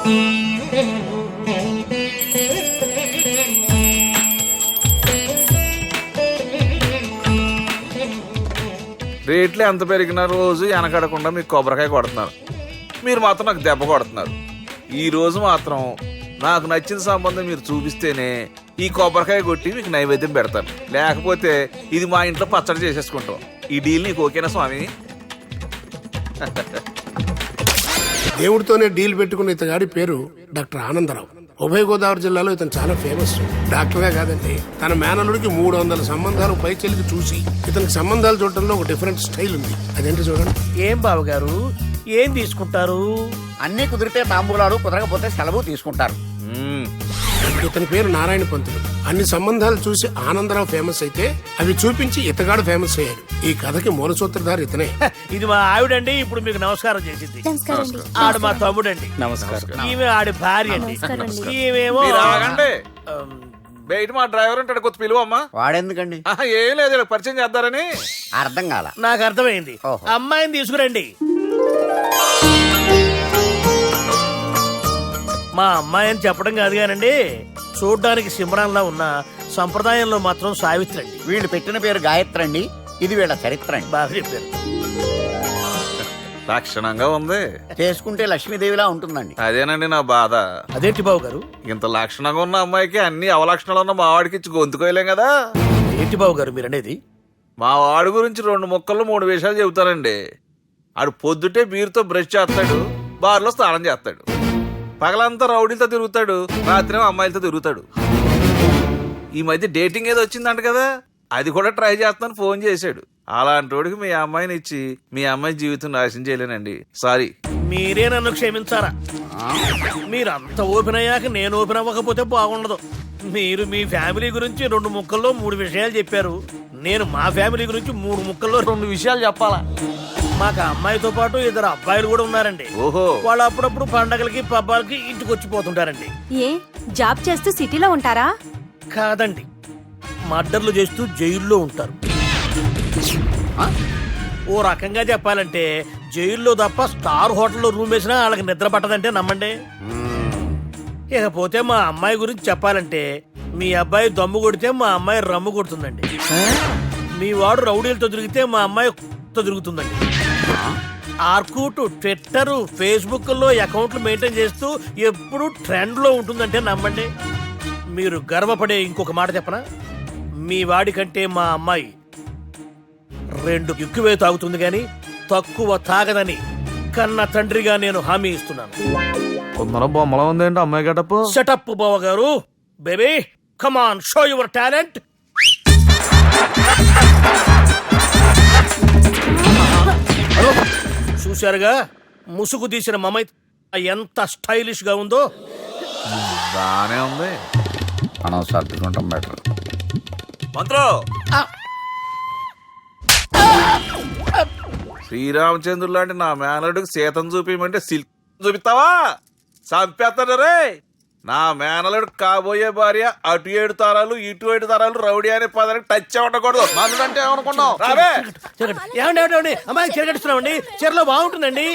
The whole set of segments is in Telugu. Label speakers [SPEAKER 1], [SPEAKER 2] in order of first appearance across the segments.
[SPEAKER 1] రేట్లు ఎంత పెరిగినా రోజు వెనకడకుండా మీకు కొబ్బరికాయ కొడుతున్నారు, మీరు మాత్రం నాకు దెబ్బ కొడుతున్నారు. ఈ రోజు మాత్రం నాకు నచ్చిన సంబంధం మీరు చూపిస్తేనే ఈ కొబ్బరికాయ కొట్టి మీకు నైవేద్యం పెడతాను, లేకపోతే ఇది మా ఇంట్లో పచ్చడి చేసేసుకుంటాం. ఈ డీల్ నీకు ఓకేనా స్వామి?
[SPEAKER 2] దేవుడితోనే డీల్ పెట్టుకున్న ఇతగాడి పేరు డాక్టర్ ఆనందరావు. ఉభయ గోదావరి జిల్లాలో ఇతను చాలా ఫేమస్. డాక్టర్గా కాదండి, తన మేనల్లుడికి 300 సంబంధాలు పై చెల్లికి చూసి ఇతనికి సంబంధాలు చూడటంలో ఒక డిఫరెంట్ స్టైల్ ఉంది. అదేంటి చూడండి.
[SPEAKER 3] ఏం బావగారు, ఏం తీసుకుంటారు?
[SPEAKER 4] అన్ని కుదిరితే తాంబూలాలు, కుదరకపోతే సెలవు తీసుకుంటారు.
[SPEAKER 2] ఇతని పేరు నారాయణ పంతులు. అన్ని సంబంధాలు చూసి ఆనందరావు ఫేమస్ అయితే అవి చూపించి ఇతగాడు ఫేమస్ అయ్యాడు. ఈ కథకి మూల సూత్రధారి ఇతనే.
[SPEAKER 3] ఇది మా ఆవిడండి, ఇప్పుడు మీకు నమస్కారం చేసింది. ఆడు మా తమ్ముడండి.
[SPEAKER 5] నమస్కారం.
[SPEAKER 3] ఈమె ఆడి భార్య అండి. ఈమెమో
[SPEAKER 1] మీరు ఆగండి. బయట మా డ్రైవర్ ఉంటాడు, కొత్త పిలువమ్మా.
[SPEAKER 4] వాడెందుకండి?
[SPEAKER 1] ఏం లేదు, ఇలా పరిచయం చేద్దారని.
[SPEAKER 4] అర్థం కాల.
[SPEAKER 3] నాకు అర్థమైంది.
[SPEAKER 4] ఓహో.
[SPEAKER 3] అమ్మాయిని తీసుకురండి. మా అమ్మాయి అని చెప్పడం కాదు కానండి, చూడ్డానికి సింహరాన్లా ఉన్న సంప్రదాయంలో మాత్రం సావిత్రి అండి.
[SPEAKER 4] వీళ్ళు పెట్టిన పేరు గాయత్రి అండి. ఇది వీళ్ళ చరిత్ర అండి.
[SPEAKER 3] బాగా చెప్పారు.
[SPEAKER 1] లక్షణంగా ఉంది.
[SPEAKER 4] చేసుకుంటే లక్ష్మీదేవిలా ఉంటుందండి.
[SPEAKER 1] అదేనండి నా బాధ.
[SPEAKER 3] అదేంటి బాబు గారు?
[SPEAKER 1] ఇంత లక్షణంగా ఉన్న అమ్మాయికి అన్ని అవలక్షణాలు ఉన్న మా వాడికి ఇచ్చి గొంతుకోయలేం కదా.
[SPEAKER 3] ఏంటి బాబు గారు మీరు అనేది?
[SPEAKER 1] మా వాడి గురించి 2 ముక్కల్లో 3 విషయాలు చెబుతానండి. ఆడు పొద్దుటే బీరుతో బ్రష్ చేస్తాడు, బార్లో స్నానం చేస్తాడు, పగలంతా రౌడీలతో తిరుగుతాడు, రాత్రి అమ్మాయిలతో తిరుగుతాడు. ఈ మధ్య డేటింగ్ ఏదో వచ్చిందంట కదా, అది కూడా ట్రై చేస్తాను ఫోన్ చేశాడు. అలాంటి వాడికి మీ అమ్మాయిని ఇచ్చి మీ అమ్మాయి జీవితం నాశనం చేయలేనండి. సారీ.
[SPEAKER 3] మీరే నన్ను క్షమించారా? మీరు అంత ఓపెన్ అయ్యాక నేను ఓపెన్ అవ్వకపోతే బాగుండదు. మీరు మీ ఫ్యామిలీ గురించి 2 ముక్కల్లో 3 విషయాలు చెప్పారు. నేను మా ఫ్యామిలీ గురించి 3 ముక్కల్లో 2 విషయాలు చెప్పాలా? మాకు అమ్మాయితో పాటు 2 అబ్బాయిలు కూడా ఉన్నారండి.
[SPEAKER 1] ఓహో.
[SPEAKER 3] వాళ్ళు అప్పుడప్పుడు పండగలకి పబ్బాలకి ఇంటికి వచ్చిపోతుంటారండి.
[SPEAKER 6] ఏ జాబ్ చేస్తూ సిటీలో ఉంటారా?
[SPEAKER 3] కాదండి, మర్డర్లు చేస్తూ జైల్లో ఉంటారు. ఓ రకంగా చెప్పాలంటే జైల్లో తప్ప స్టార్ హోటల్లో రూమ్ వేసినా వాళ్ళకి నిద్ర పట్టదంటే నమ్మండి. ఇకపోతే మా అమ్మాయి గురించి చెప్పాలంటే మీ అబ్బాయి దమ్ము కొడితే మా అమ్మాయి రమ్ము కొడుతుందండి. మీ వాడు రౌడీలతో తిరిగితే మా అమ్మాయి తిరుగుతుందండి. ఆర్కుట్, ట్విట్టర్, ఫేస్బుక్ లో అకౌంట్లు మెయింటైన్ చేస్తూ ఎప్పుడు ట్రెండ్ లో ఉంటుందంటే నమ్మండి. మీరు గర్వపడే ఇంకొక మాట చెప్పనా? మీ వాడి కంటే మా అమ్మాయి 2 ఎక్కువే తాగుతుంది గాని తక్కువ తాగదని కన్న తండ్రిగా నేను హామీ ఇస్తున్నాను.
[SPEAKER 1] కొందరు బొమ్మలా ఉందేంటి అమ్మాయి గడప?
[SPEAKER 3] సెటప్ బావ గారు. Baby come on, show your talent. చూశారుగా ముసుగు తీసిన మమై ఎంత స్టైలిష్ గా ఉందో.
[SPEAKER 1] బానే ఉంది.
[SPEAKER 4] మనం సర్దుకుంటాం బెటర్.
[SPEAKER 1] మంత్రో, శ్రీరామచంద్రుడు లాంటి నా మేనలుడికి సీతను చూపించమంటే సిల్క్ చూపిస్తావా? చంపేస్తాడు రే. నా మేనలుడు కాబోయే భార్య అటు 7 తరాలు ఇటు 7 తరాలు రౌడీ అనే పదానికి టచ్ ఉండకూడదు. మందుడంటే ఏమనుకున్నావు? రావే.
[SPEAKER 3] ఏమండి అమ్మాయి చీరగడుస్తున్నామండి, చీరలో బాగుంటుందండి.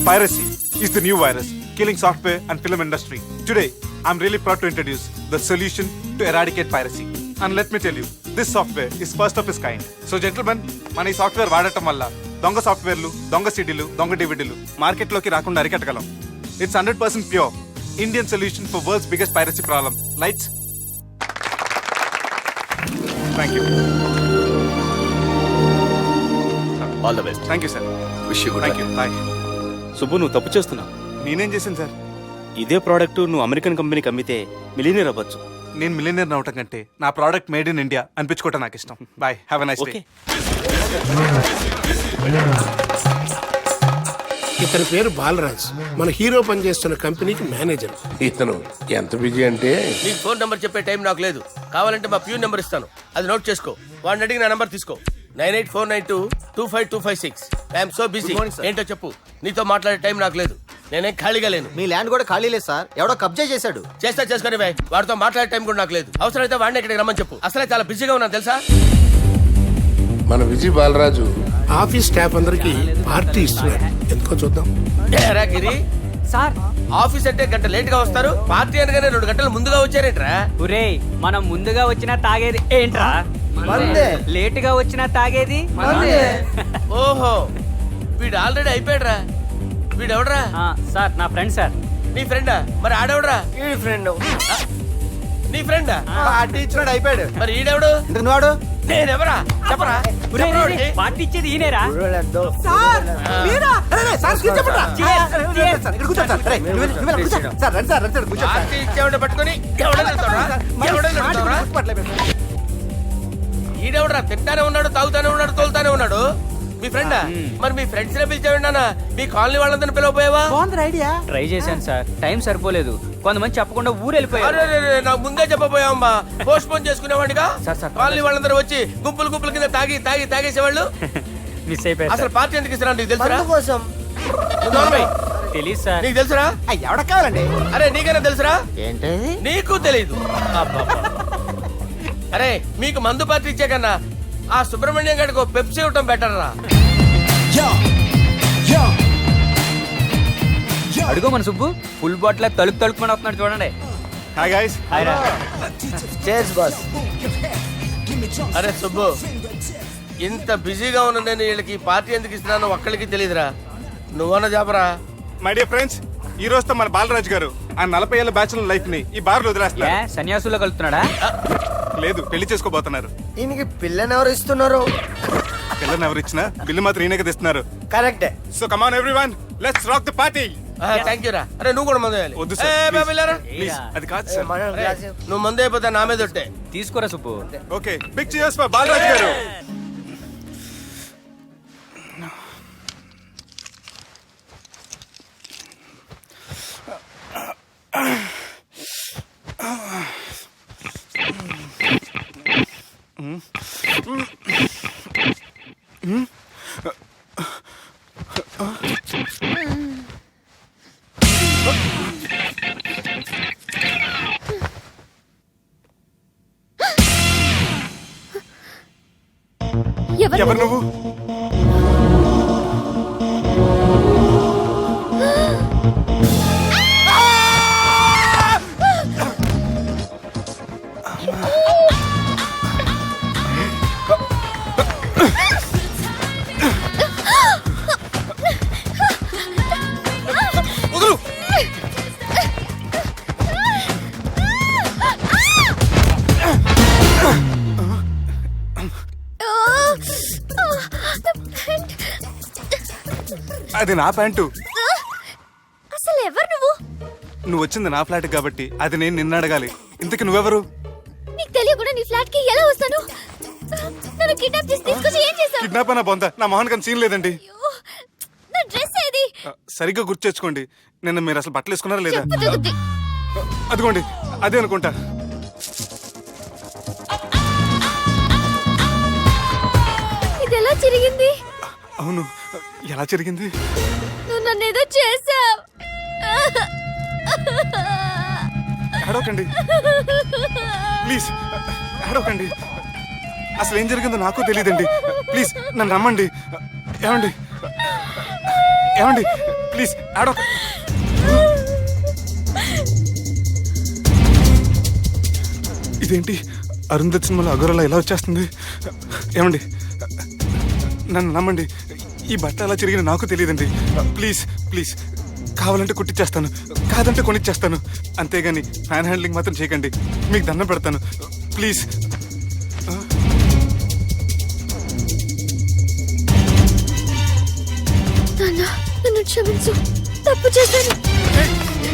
[SPEAKER 7] Piracy is the new virus killing software and film industry. Today, I'm really proud to introduce the solution to eradicate piracy. And let me tell you, this software is first of its kind. So gentlemen, మన ఈ సాఫ్ట్వేర్ వాడటం వల్ల దొంగ సాఫ్ట్వేర్లు, దొంగ సిడీలు, దొంగ డివిడీలు మార్కెట్లోకి రాకుండా అరికట్టగలం. It's 100% pure Indian solution for world's biggest piracy problem. Lights. Thank you.
[SPEAKER 5] All the best.
[SPEAKER 7] Thank you sir.
[SPEAKER 5] Wish you good.
[SPEAKER 7] Thank you. Bye.
[SPEAKER 5] Subbu, నువ్వు తప్పు చేస్తున్నావు.
[SPEAKER 7] నేనేం చేశాను సార్?
[SPEAKER 5] ఇదే ప్రోడక్ట్ నువ్వు అమెరికన్ కంపెనీకి అమ్మితే మిలియనీర్ అవ్వచ్చు.
[SPEAKER 7] నేను మిలియనర్ అవటం కంటే నా ప్రోడక్ట్ మేడ్ ఇన్ ఇండియా అనిపించుకోవటం నాకు ఇష్టం. Bye. Have a nice day.
[SPEAKER 2] ఇతని పేరు బాలరాజ్. మన హీరో పనిచేస్తున్న కంపెనీకి మేనేజర్. ఇతను ఎంత బిజీ అంటే
[SPEAKER 8] నీకు ఫోన్ నెంబర్ చెప్పే టైం నాకు లేదు. కావాలంటే మా ప్యూన్ నెంబర్ ఇస్తాను, అది నోట్ చేసుకో. వాడిని అడిగి నా నెంబర్ తీసుకో. 9849225256. I'm so busy. ఏంటో చెప్పు. నీతో మాట్లాడే టైం నాకు లేదు. నేనేం ఖాళీగా లేను.
[SPEAKER 9] మీ ల్యాండ్ కూడా ఖాళీ లేదు సార్, ఎవడో కబ్జా చేశాడు.
[SPEAKER 8] చేస్తా చేసుకుని బాయ్. వాడితో మాట్లాడే టైం కూడా నాకు లేదు. అవసరమైతే వాడిని ఇక్కడికి రమ్మని చెప్పు. అసలే చాలా బిజీగా ఉన్నాను తెలుసా.
[SPEAKER 2] మన విజయ్ బాలరాజు ఆఫీస్ స్టాఫ్ అందరికి పార్టీ ఇస్తున్నాడు. ఎందుకో చూద్దాం.
[SPEAKER 8] ఏరా గిరి
[SPEAKER 10] సార్
[SPEAKER 8] ఆఫీస్ అంటే గంట లేట్ గా వస్తారు, పార్టీ అనగానే 2 గంటలు ముందుగా వచ్చారేంట్రా?
[SPEAKER 10] ఒరేయ్ మనం ముందుగా వచ్చినా తాగేది ఏంట్రా? లేట్ గా వచ్చినా తాగేది
[SPEAKER 8] ఓహో వీడు ఆల్రెడీ అయిపోయాడురా. వీడెవడరా?
[SPEAKER 10] సార్ నా ఫ్రెండ్ సార్.
[SPEAKER 8] నీ ఫ్రెండా? మరి ఆడెవడరా?
[SPEAKER 4] ఈ ఫ్రెండ్
[SPEAKER 8] నీ ఫ్రెండా?
[SPEAKER 9] పార్టీ ఇచ్చినాడు అయిపోయాడు.
[SPEAKER 8] మరి ఈడెవడు?
[SPEAKER 9] ఇంతకు వాడు
[SPEAKER 8] నేనెవరా? చెప్పరా? చెప్పరా వాడికి?
[SPEAKER 10] పార్టీ ఇచ్చేది ఈయనేరా?
[SPEAKER 8] పార్టీ ఇచ్చేవాడిని పట్టుకొని ఎవడని వెళ్తావురా? ఎవడని వెళ్తావురా? ఈడెవడరా? తింటానే ఉన్నాడు, తాగుతానే ఉన్నాడు, తోలుతానే ఉన్నాడు. మీ ఫ్రెండా? మరి మీ ఫ్రెండ్స్ నే పిలిచావిన్నానా? మీ కాలనీ వాళ్ళందరినీ పిలవపోయావా?
[SPEAKER 10] ట్రై చేశాను సార్, టైం సరిపోలేదు. కొంతమంది చెప్పకుండా ఊరు వెళ్ళిపోయారు.
[SPEAKER 8] అరే నాకు ముందే చెప్పపోయావమ్మా. పోస్ట్ పోన్ చేసుకునేవాడిగా.
[SPEAKER 10] సార్,
[SPEAKER 8] కాలనీ వాళ్ళందరూ వచ్చి గుంపులు గుంపుల కింద తాగేసేవాళ్ళు.
[SPEAKER 10] మిస్ అయిపోయారు
[SPEAKER 8] అసలు పార్టీ ఎందుకు ఇస్తున్నా నీకు తెలుసురా?
[SPEAKER 4] కోసం
[SPEAKER 10] తెలీదు సార్.
[SPEAKER 8] నీకు తెలుసురా?
[SPEAKER 9] ఎవడ కావాలండి?
[SPEAKER 8] అరే నీకైనా తెలుసురా?
[SPEAKER 4] ఏంటి
[SPEAKER 8] నీకు తెలీదు. అరే మీకు మందు పార్టీ ఇచ్చే కన్నా ఆ సుబ్రహ్మణ్యం గడికి పెప్సీ ఇవ్వటం బెటర్ రా.
[SPEAKER 10] అడుగు మన సుబ్బు ఫుల్ బాటిల్ తలుపుకొని వస్తున్నాడు చూడండి.
[SPEAKER 7] Hi guys.
[SPEAKER 4] చేస్ బాస్.
[SPEAKER 8] అరే సుబ్బు, ఇంత బిజీగా ఉన్న నేను వీళ్ళకి ఈ పార్టీ ఎందుకు ఇస్తున్నాను ఒక్కడికి తెలియదురా. నువ్వన్న చెప్పరా?
[SPEAKER 7] మై డియర్ ఫ్రెండ్స్, ఈ రోజుతో మన బాలరాజు గారు ఆ 40 ఏళ్ల బ్యాచులర్ లైఫ్ ని ఈ బార్ లో వదిలేస్తున్నారు.
[SPEAKER 10] సన్యాసుల్లో కలుపుతున్నాడా?
[SPEAKER 7] లేదు, పెళ్లి చేసుకోబోతున్నారు.
[SPEAKER 4] ఈయనకి పిల్లని ఎవరు ఇస్తున్నారు?
[SPEAKER 7] పిల్లని ఎవరు ఇచ్చినా బిల్లు మాత్రం ఈయనకి తెస్తున్నారు.
[SPEAKER 4] కరెక్టే.
[SPEAKER 7] So come on everyone, let's rock the party.
[SPEAKER 8] Thank you రా. అరే నువ్వు కూడా మందు వేయాలి.
[SPEAKER 7] వద్దు
[SPEAKER 8] ఏ, బాబు వెళ్ళారా?
[SPEAKER 7] ప్లీజ్, అది కాదు సార్.
[SPEAKER 8] నువ్వు మందు అయిపోతే నా మీద ఒట్టే.
[SPEAKER 10] తీసుకోరా Subbu.
[SPEAKER 7] Okay, big cheers for Balaraju గారు. ఎవరు నువ్వు? అది నా ప్యాంటు.
[SPEAKER 6] అసలు ఎవరు నువ్వు?
[SPEAKER 7] నువ్వు వచ్చింది నా ఫ్లాట్ కాబట్టి అది నేను నిన్ను అడగాలి. ఇంతకు నువ్వెవరు?
[SPEAKER 6] నీకు తెలియకుండా నీ ఫ్లాట్ కి ఎలా వస్తాను? నన్ను కిడ్నాప్ చేసి తీసుకొచ్చి ఏం చేశావు?
[SPEAKER 7] కిడ్నాప్ అన్న బొంద, నా మొహన్ కన్నా సీన్ లేదండి.
[SPEAKER 6] నా డ్రెస్ ఏది?
[SPEAKER 7] సరిగ్గా గుర్తు తెచ్చుకోండి. నిన్న మీరు అసలు బట్టలు వేసుకున్నారా లేదా?
[SPEAKER 6] చెప్పు తగ్గుద్ది.
[SPEAKER 7] అదిగోండి, అదే అనుకుంటా.
[SPEAKER 6] ఇది ఎలా జరిగింది?
[SPEAKER 7] అవును, ఎలా జరిగింది?
[SPEAKER 6] నువ్వు నన్ను ఏదో చేసావు.
[SPEAKER 7] ఏడవకండి ప్లీజ్, ఏడవకండి. అసలు ఏం జరిగిందో నాకు తెలియదండి. ప్లీజ్ నన్ను నమ్మండి. ఏమండి ఏమండి ప్లీజ్ ఏడవ. ఇదేంటి అరుంధతి సినిమాలో అగోరలా ఎలా వచ్చేస్తుంది? ఏమండి నన్ను నమ్మండి. ఈ బట్ట అలా చిరిగిన నాకు తెలియదండి. ప్లీజ్ ప్లీజ్, కావాలంటే కుట్టిచ్చేస్తాను, కాదంటే కొనిచ్చేస్తాను. అంతేగాని ఫ్యాన్ హ్యాండ్లింగ్ మాత్రం చేయకండి. మీకు దండం పెడతాను ప్లీజ్.
[SPEAKER 6] నన్ను క్షమించు, తప్పు చేశాను.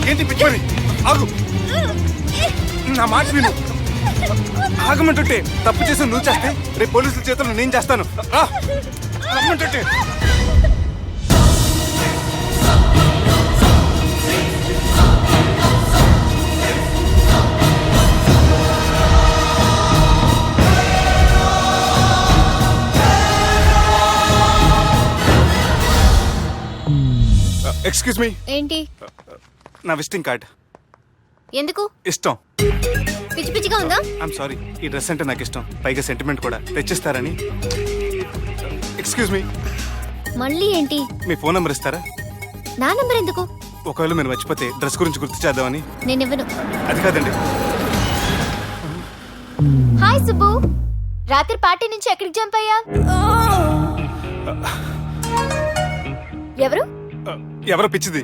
[SPEAKER 7] ఏంటి పిచ్చి? ఆగు, నా మాట విను. ఆగమంటుంటే తప్పు చేసి నువ్వు చేస్తే రేపు పోలీసుల చేతుల్లో నేను చేస్తాను. రమ్మంటుంటే. Excuse me.
[SPEAKER 6] ఏంటి?
[SPEAKER 7] నా విజిటింగ్ కార్డ్.
[SPEAKER 6] ఎందుకు?
[SPEAKER 7] ఇష్టం.
[SPEAKER 6] పిచ్చి పిచ్చిగా ఉందా?
[SPEAKER 7] ఐఎమ్ సారీ, ఈ డ్రెస్ అంటే నాకు ఇష్టం, పైగా సెంటిమెంట్ కూడా. తెచ్చిస్తారని. ఎక్స్క్యూజ్ మీ,
[SPEAKER 6] మళ్ళీ ఏంటి?
[SPEAKER 7] మీ ఫోన్ నెంబర్ ఇస్తారా?
[SPEAKER 6] నా నంబర్ ఎందుకు?
[SPEAKER 7] ఒకవేళ మీరు మర్చిపోతే డ్రెస్ గురించి గుర్తు చేద్దామని.
[SPEAKER 6] నేను ఇవ్వను.
[SPEAKER 7] అది కాదండి.
[SPEAKER 6] హాయ్ సుబ్బు, రాత్రి పార్టీ నుంచి ఎక్కడికి జంప్ అయ్యా? ఎవరు?
[SPEAKER 7] ఎవరో పిచ్చిది.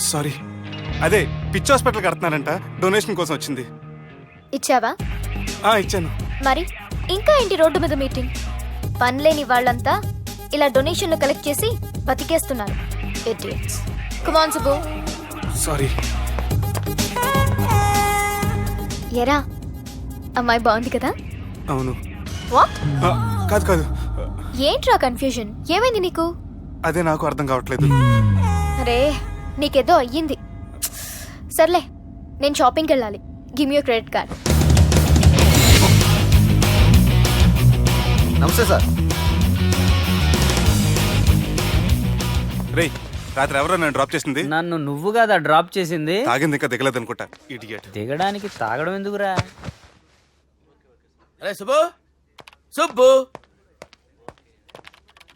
[SPEAKER 7] సారీ, అదే పిచ్చి హాస్పిటల్ కడుతున్నారంట, డొనేషన్ కోసం వచ్చింది.
[SPEAKER 6] ఇచ్చావా?
[SPEAKER 7] ఇచ్చాను.
[SPEAKER 6] మరి ఇంకా ఏంటి రోడ్డు మీద మీటింగ్? పనిలేని వాళ్ళంతా ఇలా డొనేషన్లు కలెక్ట్ చేసి బతికేస్తున్నారు. Idiots. Come on Subbu.
[SPEAKER 7] Sorry.
[SPEAKER 6] ఎరా, అమ్మాయి బాగుంది కదా?
[SPEAKER 7] అవును.
[SPEAKER 6] వాట్?
[SPEAKER 7] కాదు కాదు,
[SPEAKER 6] ఏంట్రా కన్ఫ్యూజన్? ఏమైంది నీకు?
[SPEAKER 7] అదే నాకు అర్థం కావట్లేదు.
[SPEAKER 6] అరే, నీకేదో అయ్యింది. సర్లే, నేను షాపింగ్కి వెళ్ళాలి. Give me your credit card.
[SPEAKER 9] నమస్తే సార్.
[SPEAKER 7] రేయ్, రాత్రి ఎవరో నన్ను డ్రాప్ చేసింది?
[SPEAKER 10] నన్ను నువ్వు కదా డ్రాప్ చేసింది.
[SPEAKER 7] తాగింది ఇంకా దిగలేదు అనుకుంటా. ఇడియట్.
[SPEAKER 10] దిగడానికి తాగడం ఎందుకురా?
[SPEAKER 8] అరే సుబ్బు, సుబ్బు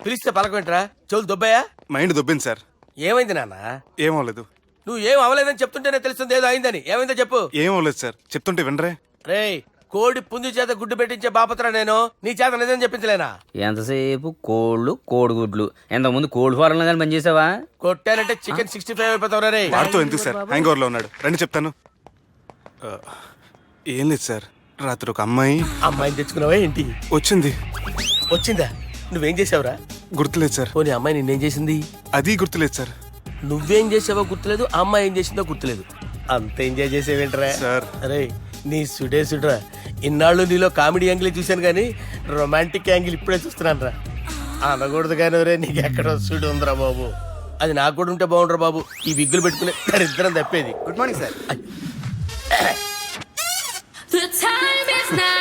[SPEAKER 8] పిలిస్తే పలకమేంట్రా? చెవులు దొబ్బాయా?
[SPEAKER 7] Mind దొబ్బింది sir.
[SPEAKER 8] ఏమైంది నాన్న?
[SPEAKER 7] ఏమవలేదు.
[SPEAKER 8] నువ్వు ఏం అవ్వలేదని చెప్తుంటేనే తెలుస్తుంది ఏదో అయిందని. ఏమైందో చెప్పు.
[SPEAKER 7] ఏమవలేదు సార్, చెప్తుంటే వినరే.
[SPEAKER 8] రేయ్, కోడి పుంజు చేత గుడ్డు పెట్టించే బాపత్ర నేను. నీ చేత నిజం చెప్పించలేనా?
[SPEAKER 10] ఎంతసేపు కోళ్ళు కోడిగుడ్లు. ఎంతకుముందు కోడి ఫారంలో కానీ పనిచేసావా?
[SPEAKER 8] కొట్టానంటే చికెన్ 65 అయిపోతావు రే.
[SPEAKER 7] వాడుతూ ఎందుకు సార్, హ్యాంగ్ ఓవర్ లో ఉన్నాడు. రండి చెప్తాను. ఏం లేదు సార్, రాత్రి ఒక
[SPEAKER 8] అమ్మాయిని తెచ్చుకున్నావా ఏంటి? వచ్చిందా? నువ్వేం చేసావురా?
[SPEAKER 7] గుర్తులేదు సార్.
[SPEAKER 8] పోనీ అమ్మాయి నిన్నేం చేసింది?
[SPEAKER 7] అది గుర్తులేదు సార్.
[SPEAKER 8] నువ్వేం చేసావో గుర్తులేదు, ఆ అమ్మాయి ఏం చేసిందో గుర్తులేదు. అంత ఎంజాయ్ చేసేవేంట్రా
[SPEAKER 7] సార్?
[SPEAKER 8] అరే నీ సుడే సుడ్రా. ఇన్నాళ్ళు నీలో కామెడీ యాంగిల్ చూశాను కానీ రొమాంటిక్ యాంగిల్ ఇప్పుడే చూస్తున్నాను రా. అనకూడదు కానీ రే, నీకు ఎక్కడో సుడు ఉందిరా బాబు. అది నాకు కూడా ఉంటే బాగుండ్రా బాబు. ఈ విగ్గులు పెట్టుకునే ఇద్దరం తప్పేది.
[SPEAKER 9] Good morning sir.
[SPEAKER 6] The time is now.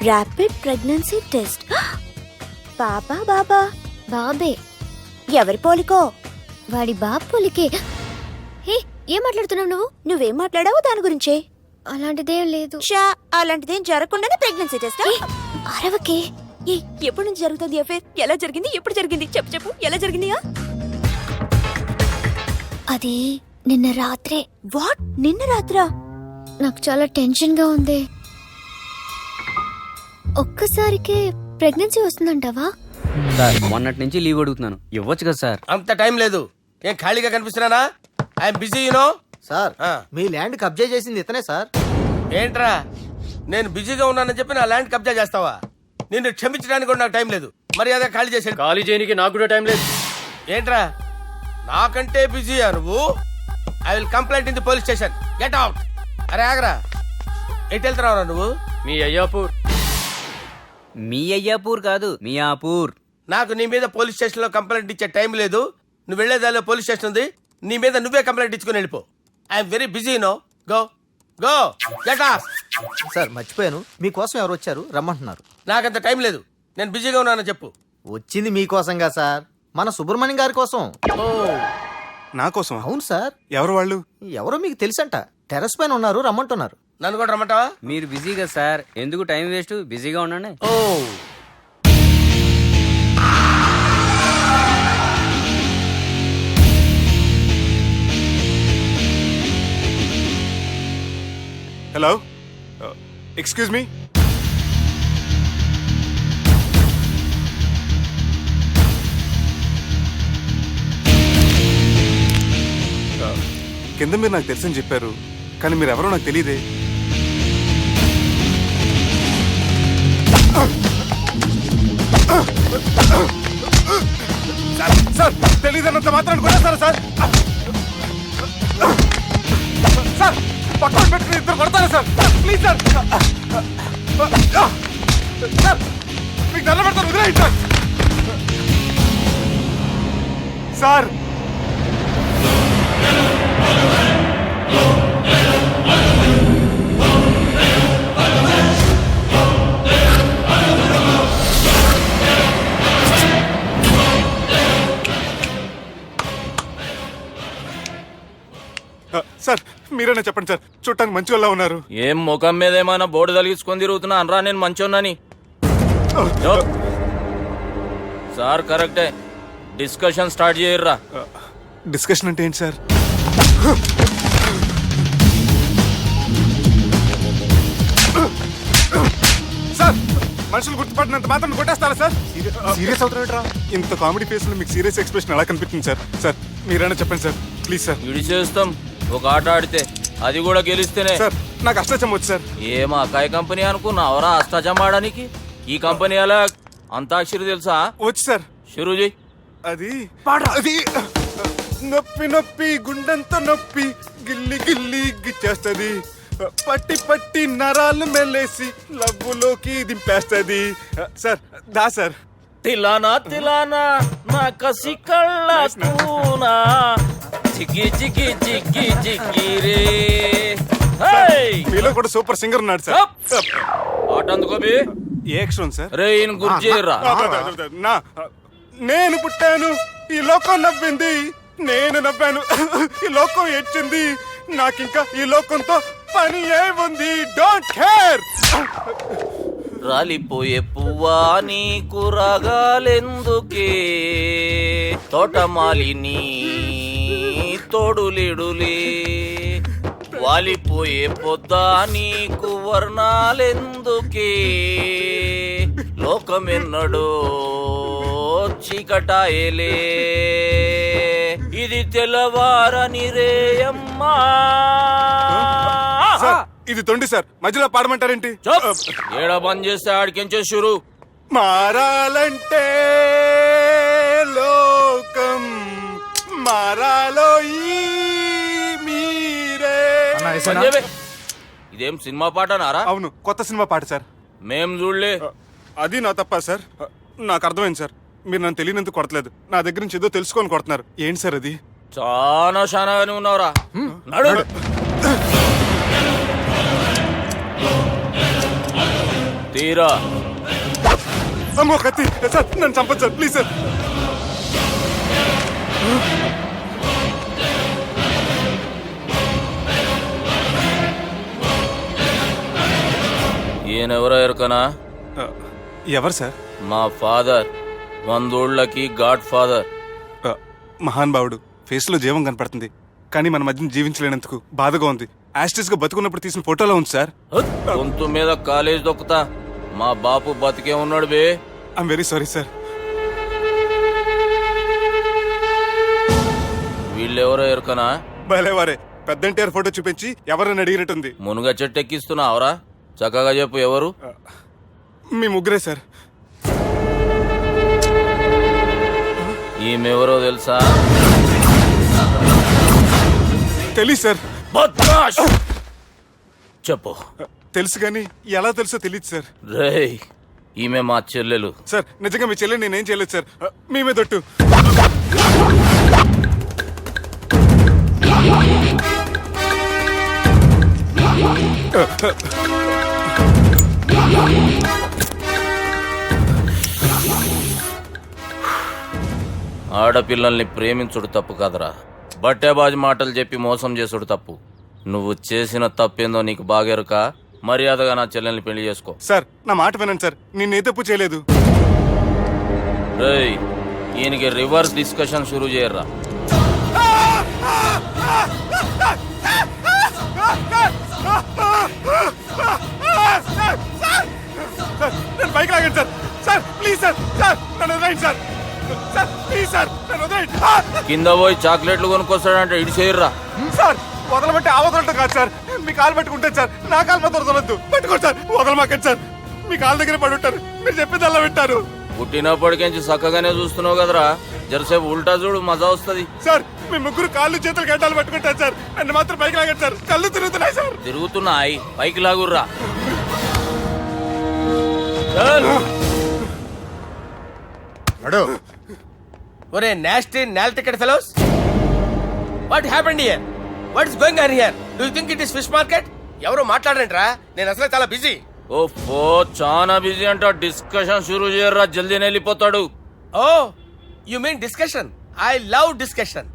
[SPEAKER 6] Rapid pregnancy test. బాబా బాబా బాబే. ఎవరి పోలికో? వాడి బాబు పోలికే. హే, ఏం మాట్లాడుతున్నావు నువ్వు? నువ్వేం మాట్లాడావు దాని గురించే? అలాంటిదేం లేదు. అలాంటిదేం జరగకుండానే ప్రెగ్నెన్సీ టెస్ట్? అరవకే. ఎప్పటి నుంచి జరుగుతుంది అఫేర్? ఎలా జరిగింది? ఎప్పుడు జరిగింది? చెప్పు చెప్పు, ఎలా జరిగింది? అది నిన్న రాత్రే. వాట్? నిన్న రాత్రా? నాకు చాలా టెన్షన్ గా ఉంది. ఒక్కసారికే ప్రెగ్నెన్సీ వస్తుందంటావా?
[SPEAKER 10] సార్, మొన్నటి నుంచి లీవ్ అడుగుతున్నాను, ఇవ్వచ్చు కదా సార్?
[SPEAKER 8] అంత టైం లేదు. ఏం ఖాళీగా కనిపిస్తున్నానా? I'm busy you know.
[SPEAKER 9] సార్, మీ ల్యాండ్ కబ్జా చేసింది ఇతనే సార్.
[SPEAKER 8] ఏంట్రా, నేను బిజీగా ఉన్నానని చెప్పి నా ల్యాండ్ కబ్జా చేస్తావా? నిన్ను క్షమించడానికి కూడా నాకు టైం లేదు. మరి అదే ఖాళీ చేసాడు.
[SPEAKER 5] ఖాళీ చేయడానికి నాకు కూడా టైం లేదు.
[SPEAKER 8] ఏంట్రా, నాకంటే బిజీయా నువ్వు? I will complaint in the police station. Get out. అరే ఆగరా, ఎటు వెళ్తున్నావురా నువ్వు?
[SPEAKER 5] మీ అయ్యాపూర్.
[SPEAKER 10] మీ అయ్యాపూర్ కాదు, మియాపూర్.
[SPEAKER 8] నాకు నీ మీద పోలీస్ స్టేషన్ లో కంప్లైంట్ ఇచ్చే టైం లేదు. నువ్వు వెళ్లేదాలో పోలీస్ స్టేషన్ ఉంది. నీ మీద నువ్వే కంప్లైంట్ ఇచ్చుకుని వెళ్ళిపో. I'm very busy no. Go go get off.
[SPEAKER 9] Sir, మర్చిపోయాను, మీకోసం ఎవరు వచ్చారు, రమ్మంటున్నారు.
[SPEAKER 8] నాకంత టైం లేదు, నేను బిజీగా ఉన్నానని చెప్పు.
[SPEAKER 9] వచ్చింది మీకోసంగా సార్, మన సుబ్రహ్మణ్యం గారి కోసం.
[SPEAKER 8] ఓ,
[SPEAKER 7] నా కోసం?
[SPEAKER 9] అవును సార్.
[SPEAKER 7] ఎవరు వాళ్ళు?
[SPEAKER 9] ఎవరో మీకు తెలుసంట, టెర్రస్ పైన ఉన్నారు, రమ్మంటున్నారు.
[SPEAKER 8] నన్ను కూడా రమ్మంటావా?
[SPEAKER 10] మీరు బిజీ కదా సార్, ఎందుకు టైం వేస్ట్, బిజీగా ఉండండి.
[SPEAKER 8] ఓ,
[SPEAKER 7] హలో, ఎక్స్క్యూజ్ మీ. కింద మీరు నాకు తెలుసని చెప్పారు, కానీ మీరు ఎవరో నాకు తెలియదే. సార్, తెలియదన్నంత మాత్రం కొడతారా సార్? సార్, పక్కన పెట్టుకుని ఇద్దరు కొడతారా సార్? Please sir. సార్, మీకు దండం పెడతాను, వదిలేయండి సార్. సార్ సార్ మీరైనా చెప్పండి సార్, చూడటానికి మంచి వాళ్ళ ఉన్నారు.
[SPEAKER 1] ఏం ముఖం మీద ఏమైనా బోర్డు తలిగించుకొని తిరుగుతున్నా అనరా నేను మంచోన్నాని. సార్ కరెక్టే, డిస్కషన్ స్టార్ట్ చేయర్రా.
[SPEAKER 7] డిస్కషన్ అంటే ఏంటి సార్? సార్ మనుషులు గుర్తుపడినంత మాత్రం కొట్టేస్తారా సార్? సీరియస్ అవుతారా? ఇంత కామెడీ ఫేస్ లో మీకు సీరియస్ ఎక్స్ప్రెషన్ ఎలా కనిపిస్తుంది సార్? సార్ మీరైనా చెప్పండి సార్ ప్లీజ్ సార్.
[SPEAKER 1] ఇడి చేస్తాం ఒక ఆట ఆడితే, అది కూడా గెలిస్తేనే.
[SPEAKER 7] సార్ నాకు అష్టాచం వచ్చు సార్.
[SPEAKER 1] ఏం అకాయ కంపెనీ అనుకున్నావరా అష్టాచం ఆడడానికి? ఈ కంపెనీ అలా అంతాక్షరి తెలుసా?
[SPEAKER 7] వచ్చు సార్.
[SPEAKER 1] షురూజీ.
[SPEAKER 7] అది అది నొప్పి నొప్పి గుండెంత నొప్పి గిల్లి గిల్లి గిచ్చేస్తుంది, పట్టి పట్టి నరాలు మెల్లేసి లవ్వులోకి దింపేస్తుంది. సార్ దా సార్.
[SPEAKER 1] తిలానా తిలానా నా కసి కళ్ళ తూనా చిక్కి చిక్కి చిక్కి చిక్కి రే.
[SPEAKER 7] మీలో కూడా సూపర్ సింగర్ ఉన్నాడు సార్.
[SPEAKER 1] ఆట అందుకోబి
[SPEAKER 7] ఏ అక్షరం సార్?
[SPEAKER 1] రే ఈయన గుర్తు చేయరా.
[SPEAKER 7] నా నేను పుట్టాను, ఈ లోకం నవ్వింది, నేను నవ్వాను, ఈ లోకం ఏడ్చింది, నాకింకా ఈ లోకంతో పని ఏముంది, డోంట్ కేర్.
[SPEAKER 1] రాలిపోయే పువ్వా నీకు రాగాలెందుకే, తోటమాలిని తోడులిడులే, వాలిపోయే పొద్దా నీకు వర్ణాలెందుకే, లోకమెన్నడో చీకటాయలే, ఇది తెల్లవారని రేయమ్మా.
[SPEAKER 7] ఇది తొండి సార్, మధ్యలో పాడమంటారేంటి?
[SPEAKER 1] ఏడ బంద్ చేస్తే ఆడికించే షురు.
[SPEAKER 7] మారాలంటే లోకం మారాలో ఈ మీరే.
[SPEAKER 1] ఇదేం సినిమా పాట నారా?
[SPEAKER 7] అవును, కొత్త సినిమా పాట సార్.
[SPEAKER 1] మేం చూడలే.
[SPEAKER 7] అది నా తప్ప సార్. నాకు అర్థమైంది సార్, మీరు నన్ను తెలియనందుకు కొడతలేదు, నా దగ్గర నుంచి ఏదో తెలుసుకొని కొడుతున్నారు. ఏంటి సార్ అది?
[SPEAKER 1] చాలా శానాగానే ఉన్నావురా. నడు. తీరా.
[SPEAKER 7] అమ్మో కత్తి సార్, నన్ను చంపదు సార్ ప్లీజ్ సార్.
[SPEAKER 1] ఈయనెవరో ఎరుకనా?
[SPEAKER 7] ఎవరు సార్?
[SPEAKER 1] మా ఫాదర్, 100 గాడ్ ఫాదర్.
[SPEAKER 7] మహాన్ భావుడు, ఫేస్ లో జీవం కనపడుతుంది, కానీ మన మధ్యన జీవించలేనందుకు బాధగా ఉంది. యాస్టిస్ గా బతుకున్నప్పుడు తీసిన ఫోటోలో ఉంది సార్.
[SPEAKER 1] గొంతు మీద కాలేజ్ దొక్కుతా. మా బాపు బతికే ఉన్నాడు బే.
[SPEAKER 7] I'm very sorry sir.
[SPEAKER 1] వీళ్ళెవరో ఎరుకనా?
[SPEAKER 7] భలేవారే, పెద్ద ఎన్టీఆర్ ఫోటో చూపించి ఎవరని అడిగినట్టుంది.
[SPEAKER 1] మునుగ చెట్టు ఎక్కిస్తున్నావురా? చక్కగా చెప్పు ఎవరు?
[SPEAKER 7] మీ ముగ్గురే సార్.
[SPEAKER 1] ఈమెవరో తెలుసా?
[SPEAKER 7] తెలీదు సార్.
[SPEAKER 1] చెప్పు.
[SPEAKER 7] తెలుసు కానీ ఎలా తెలుసో తెలియదు సార్.
[SPEAKER 1] రేయ్, ఈమె మా చెల్లెలు.
[SPEAKER 7] సార్ నిజంగా మీ చెల్లెని నేనేం చేయలేదు సార్, మీ మీద ఒట్టు.
[SPEAKER 1] ఆడపిల్లల్ని ప్రేమించుడు తప్పు కాదురా, బట్టేబాజు మాటలు చెప్పి మోసం చేసుడు తప్పు. నువ్వు చేసిన తప్పేందో నీకు బాగెరుక. మర్యాదగా నా చెల్లెల్ని పెళ్లి చేసుకో.
[SPEAKER 7] సార్ నా మాట వినండి సార్, నేనే తప్పు చేయలేదు.
[SPEAKER 1] రేయ్, ఈయనకి రివర్స్ డిస్కషన్ షురూ చేయర్రా.
[SPEAKER 7] నన్ను బైక్ లాగండి sir. Sir please sir, sir నన్ను వదిలేయండి సార్. సార్ ప్లీజ్ సార్ నన్ను వదిలేయండి.
[SPEAKER 1] కింద పోయి చాక్లెట్లు కొనుక్కొస్తాడంటే ఇటు చేయర్రా.
[SPEAKER 7] సార్ వదలబట్టి ఆ వదలటం కాదు సార్, మీ కాలు పట్టుకుంటాను సార్, నా కాలు మాత్రం వదలొద్దు. పట్టుకోండి సార్, వదలమాకండి సార్. మీ కాలు దగ్గర పడి ఉంటారు, మీరు చెప్పేది అలా వింటారు.
[SPEAKER 1] పుట్టినప్పటికేంచి చక్కగానే చూస్తున్నావు కదరా, జరసేపు ఉల్టా చూడు, మజా వస్తుంది.
[SPEAKER 7] సార్ మీ ముగ్గురు కాళ్ళు చేతులు గడ్డాలు పట్టుకుంటారు సార్, నన్ను మాత్రం పైకి లాగండి సార్, కళ్ళు తిరుగుతున్నాయి సార్.
[SPEAKER 1] తిరుగుతున్నాయి, పైకి లాగుర్రా.
[SPEAKER 8] ఒరే నాస్టీ నాల్ ticket fellows, what happened here? What is going on here? Do you think it is fish market? ఎవరు మాట్లాడరంట్రా, నేను అసలే చాలా బిజీ.
[SPEAKER 1] ఓ చాలా బిజీ అంట. డిస్కషన్ షురూ చేయర్రా, జల్దీ వెళ్ళిపోతాడు.
[SPEAKER 8] Oh you mean discussion? I love discussion.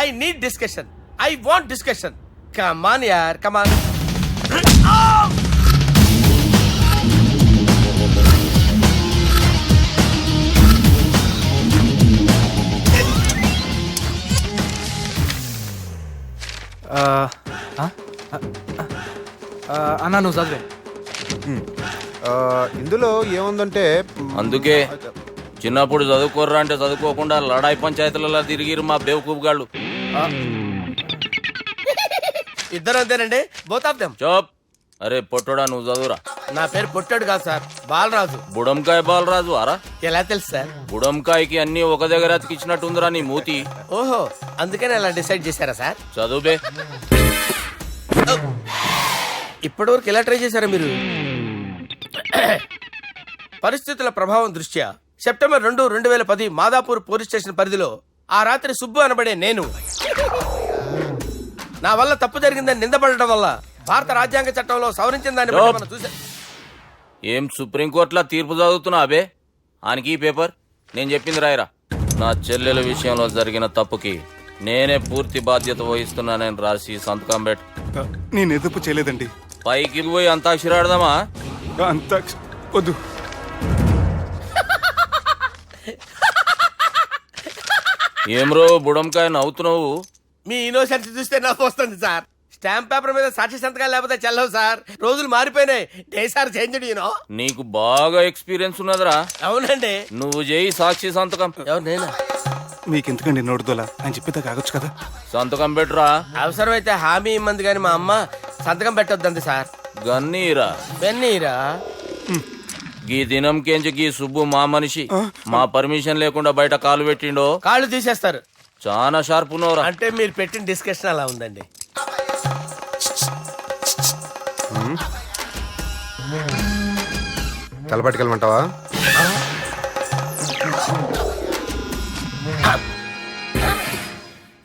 [SPEAKER 8] I need discussion. I want discussion. Come on యార్, కమ్ ఆన్.
[SPEAKER 10] అన్నా నువ్వు చదివే.
[SPEAKER 7] ఇందులో ఏముందంటే
[SPEAKER 1] అందుకే చిన్నప్పుడు చదువుకోర్రా అంటే చదువుకోకుండా లడాయి పంచాయతీలలో తిరిగిరు మా బేవకూపు గాళ్ళు.
[SPEAKER 8] ఇద్దరు అంతేనండి, బోత్ ఆఫ్ దెమ్.
[SPEAKER 1] చోప్. అరే పొట్టోడా, నువ్వు చదువురా.
[SPEAKER 8] నా పేరు పొట్టాడు కాదు సార్, బాలరాజు.
[SPEAKER 1] బుడంకాయ బాలరాజు అరా?
[SPEAKER 8] ఎలా తెలుసు సార్?
[SPEAKER 1] బుడంకాయకి అన్ని ఒక దగ్గర అతికిచ్చినట్టుందిరా నీ మూతి.
[SPEAKER 8] ఓహో, అందుకని అలా డిసైడ్ చేశారా సార్?
[SPEAKER 1] చదువుబే.
[SPEAKER 8] ఇప్పటివరకు ఎలా ట్రై చేశారా మీరు? పరిస్థితుల ప్రభావం దృష్ట్యా సెప్టెంబర్ 2, 2010 మాదాపూర్ పోలీస్ స్టేషన్ పరిధిలో ఆ రాత్రి సుబ్బు అనబడే నేను నా వల్ల తప్పు జరిగిందని నిందపడటం వల్ల భారత రాజ్యాంగ చట్టంలో సవరించిన దాన్ని బట్టి మనం చూసా.
[SPEAKER 1] ఏం సుప్రీంకోర్టులో తీర్పు చదువుతున్నా అబే? ఆనికి ఈ పేపర్ నేను చెప్పింది రాయరా. నా చెల్లెల విషయంలో జరిగిన తప్పుకి నేనే పూర్తి బాధ్యత వహిస్తున్నానని రాసి సంతకం పెట్టు.
[SPEAKER 7] నేను ఎదుపు చేయలేదండి.
[SPEAKER 1] పైకి పోయి అంతాక్షరి ఆడదామా?
[SPEAKER 7] అంత వద్దు.
[SPEAKER 1] ఏమ్రో బుడంకాయ నవ్వుతున్నావు?
[SPEAKER 8] మీ ఇన్నోసెన్స్ చూస్తే నాకు వస్తుంది సార్. స్టాంప్ పేపర్ మీద సాక్షి సంతకాలు లేకపోతే చెల్లవు సార్. రోజులు మారిపోయినాయి. Day sir changed you know.
[SPEAKER 1] నీకు బాగా ఎక్స్పీరియన్స్ ఉన్నదిరా.
[SPEAKER 8] అవునండి.
[SPEAKER 1] నువ్వు చేయి సాక్షి సంతకం.
[SPEAKER 8] ఎవరు నేనా?
[SPEAKER 7] మీకు ఎందుకండి నోడుదోలా అని చెప్పితే కాగొచ్చు కదా.
[SPEAKER 1] సంతకం పెట్టురా.
[SPEAKER 8] అవసరమైతే హామీ ఇమ్మంది కానీ మా అమ్మ సంతకం పెట్టొద్దండి సార్.
[SPEAKER 1] గన్నీరా
[SPEAKER 8] వెన్నీరా?
[SPEAKER 1] గీ దినం కేంచి గీ సుబ్బు మా మనిషి. మా పర్మిషన్ లేకుండా బయట కాలు పెట్టిండో
[SPEAKER 8] కాళ్ళు తీసేస్తారు.
[SPEAKER 1] చాలా షార్ప్ ఉన్నవరా.
[SPEAKER 8] అంటే మీరు పెట్టిన డిస్కషన్ అలా ఉందండి.
[SPEAKER 7] తలపట్టుకెళ్ళమంటావా?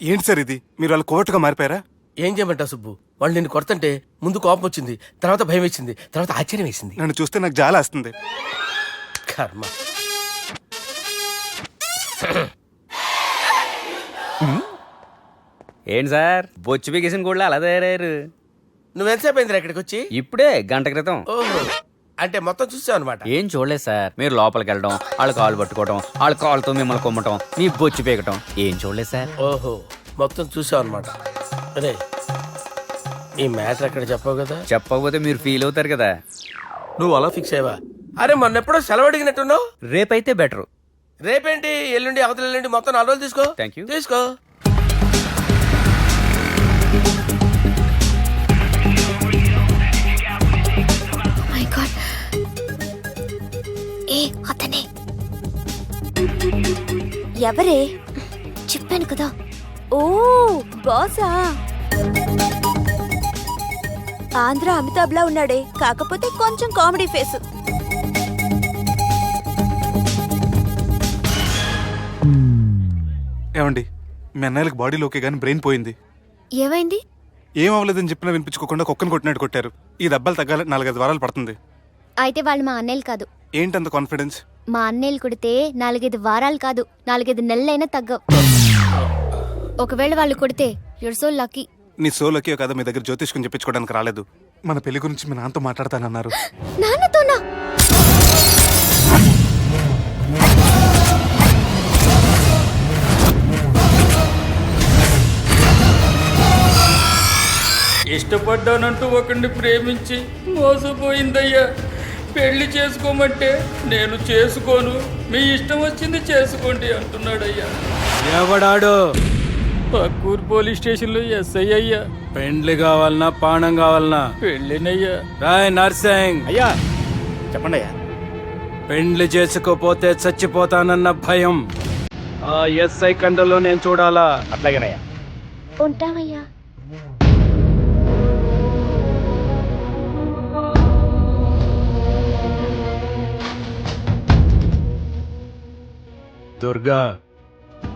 [SPEAKER 7] ఏంటి సార్ ఇది? మీరు వాళ్ళు కోర్టుగా మారిపోయారా?
[SPEAKER 8] ఏం చేయమంటావు సుబ్బు? వాళ్ళు నిన్ను కొడుతుంటే ముందు కోపం వచ్చింది, తర్వాత భయం వేసింది, తర్వాత ఆశ్చర్యం వేసింది.
[SPEAKER 7] నన్ను చూస్తే నాకు జాలి వస్తుంది.
[SPEAKER 8] కర్మ.
[SPEAKER 10] ఏంటి సార్ బొచ్చు బిగేసిన కూడా అలా తయారయ్యారు?
[SPEAKER 8] నువ్వెంతసేపు అయిందిరా ఇక్కడికి వచ్చి?
[SPEAKER 10] ఇప్పుడే గంట క్రితం.
[SPEAKER 8] ఓహో, అంటే మొత్తం చూసావు అనమాట.
[SPEAKER 10] ఏం చూడలేదు సార్. మీరు లోపలికి వెళ్ళడం, వాళ్ళ కాలు పట్టుకోవడం, వాళ్ళ కాలుతో మిమ్మల్ని కొమ్మటం, మీ బొచ్చు పీకటం ఏం చూడలేదు సార్.
[SPEAKER 8] ఓహో, మొత్తం చూసావు అనమాట. అరే, ఈ మ్యాటర్ అక్కడ చెప్పావు కదా.
[SPEAKER 10] చెప్పకపోతే మీరు ఫీల్ అవుతారు కదా.
[SPEAKER 8] నువ్వు అలా ఫిక్స్ అయ్యవా? అరే మొన్నెప్పుడో సెలవు అడిగినట్టున్నావు.
[SPEAKER 10] రేపైతే బెటర్.
[SPEAKER 8] రేపేంటి, ఎల్లుండి, అవతల ఎల్లుండి, మొత్తం 4 రోజులు తీసుకో.
[SPEAKER 10] Thank you.
[SPEAKER 8] తీసుకో.
[SPEAKER 6] మై గాడ్, ఏ అతనే ఎవరే? చెప్పాను కదా. ఓ బాసా. ఆంధ్ర అమితాబ్ లా ఉన్నాడే, కాకపోతే కొంచెం కామెడీ ఫేస్.
[SPEAKER 7] ఏమండి, మీ అన్నయ్యలకు బాడీలో ఓకే కానీ బ్రెయిన్ పోయింది.
[SPEAKER 6] ఏమైంది?
[SPEAKER 7] ఏం అవ్వలేదని చెప్పినా వినిపించుకోకుండా కుక్కను కొట్టినట్టు కొట్టారు. ఈ దెబ్బలు తగ్గాలి 4-5 వారాలు పడుతుంది.
[SPEAKER 6] అయితే వాళ్ళు మా అన్నయ్యలు కాదు.
[SPEAKER 7] ఏంటంత కాన్ఫిడెన్స్?
[SPEAKER 6] మా అన్నయ్యలు కొడితే 4-5 వారాలు కాదు, 4-5 నెలలైనా తగ్గవు. ఒకవేళ వాళ్ళు కొడితే యూర్ సో లక్కీ.
[SPEAKER 7] నీ సోలకి కదా మీ దగ్గర జ్యోతిష్కం చెప్పించుకోవడానికి రాలేదు. మన పెళ్లి గురించి మీ నాన్నతో మాట్లాడతానన్నారు.
[SPEAKER 6] నాన్నతోనా?
[SPEAKER 11] ఇష్టపడ్డానంటూ ఒకరిని ప్రేమించి మోసపోయిందయ్యా. పెళ్లి చేసుకోమంటే నేను చేసుకోను, మీ ఇష్టం వచ్చింది చేసుకోండి అంటున్నాడయ్యా.
[SPEAKER 3] ఎవడాడు?
[SPEAKER 11] పక్కూరు పోలీస్ స్టేషన్లో ఎస్ఐ అయ్యా.
[SPEAKER 3] పెండ్లి కావాలనా పానం కావాలనా?
[SPEAKER 11] పెళ్ళినయ్యా.
[SPEAKER 3] రాయ్ నర్సింగ్.
[SPEAKER 5] అయ్యా చెప్పండి అయ్యా.
[SPEAKER 3] పెండ్లి చేసుకోపోతే చచ్చిపోతానన్న భయం ఆ ఎస్ఐ కండలో నేను చూడాలా?
[SPEAKER 5] అట్లాగేనయ్యా.
[SPEAKER 6] ఉంటామయ్యా.
[SPEAKER 3] దుర్గా,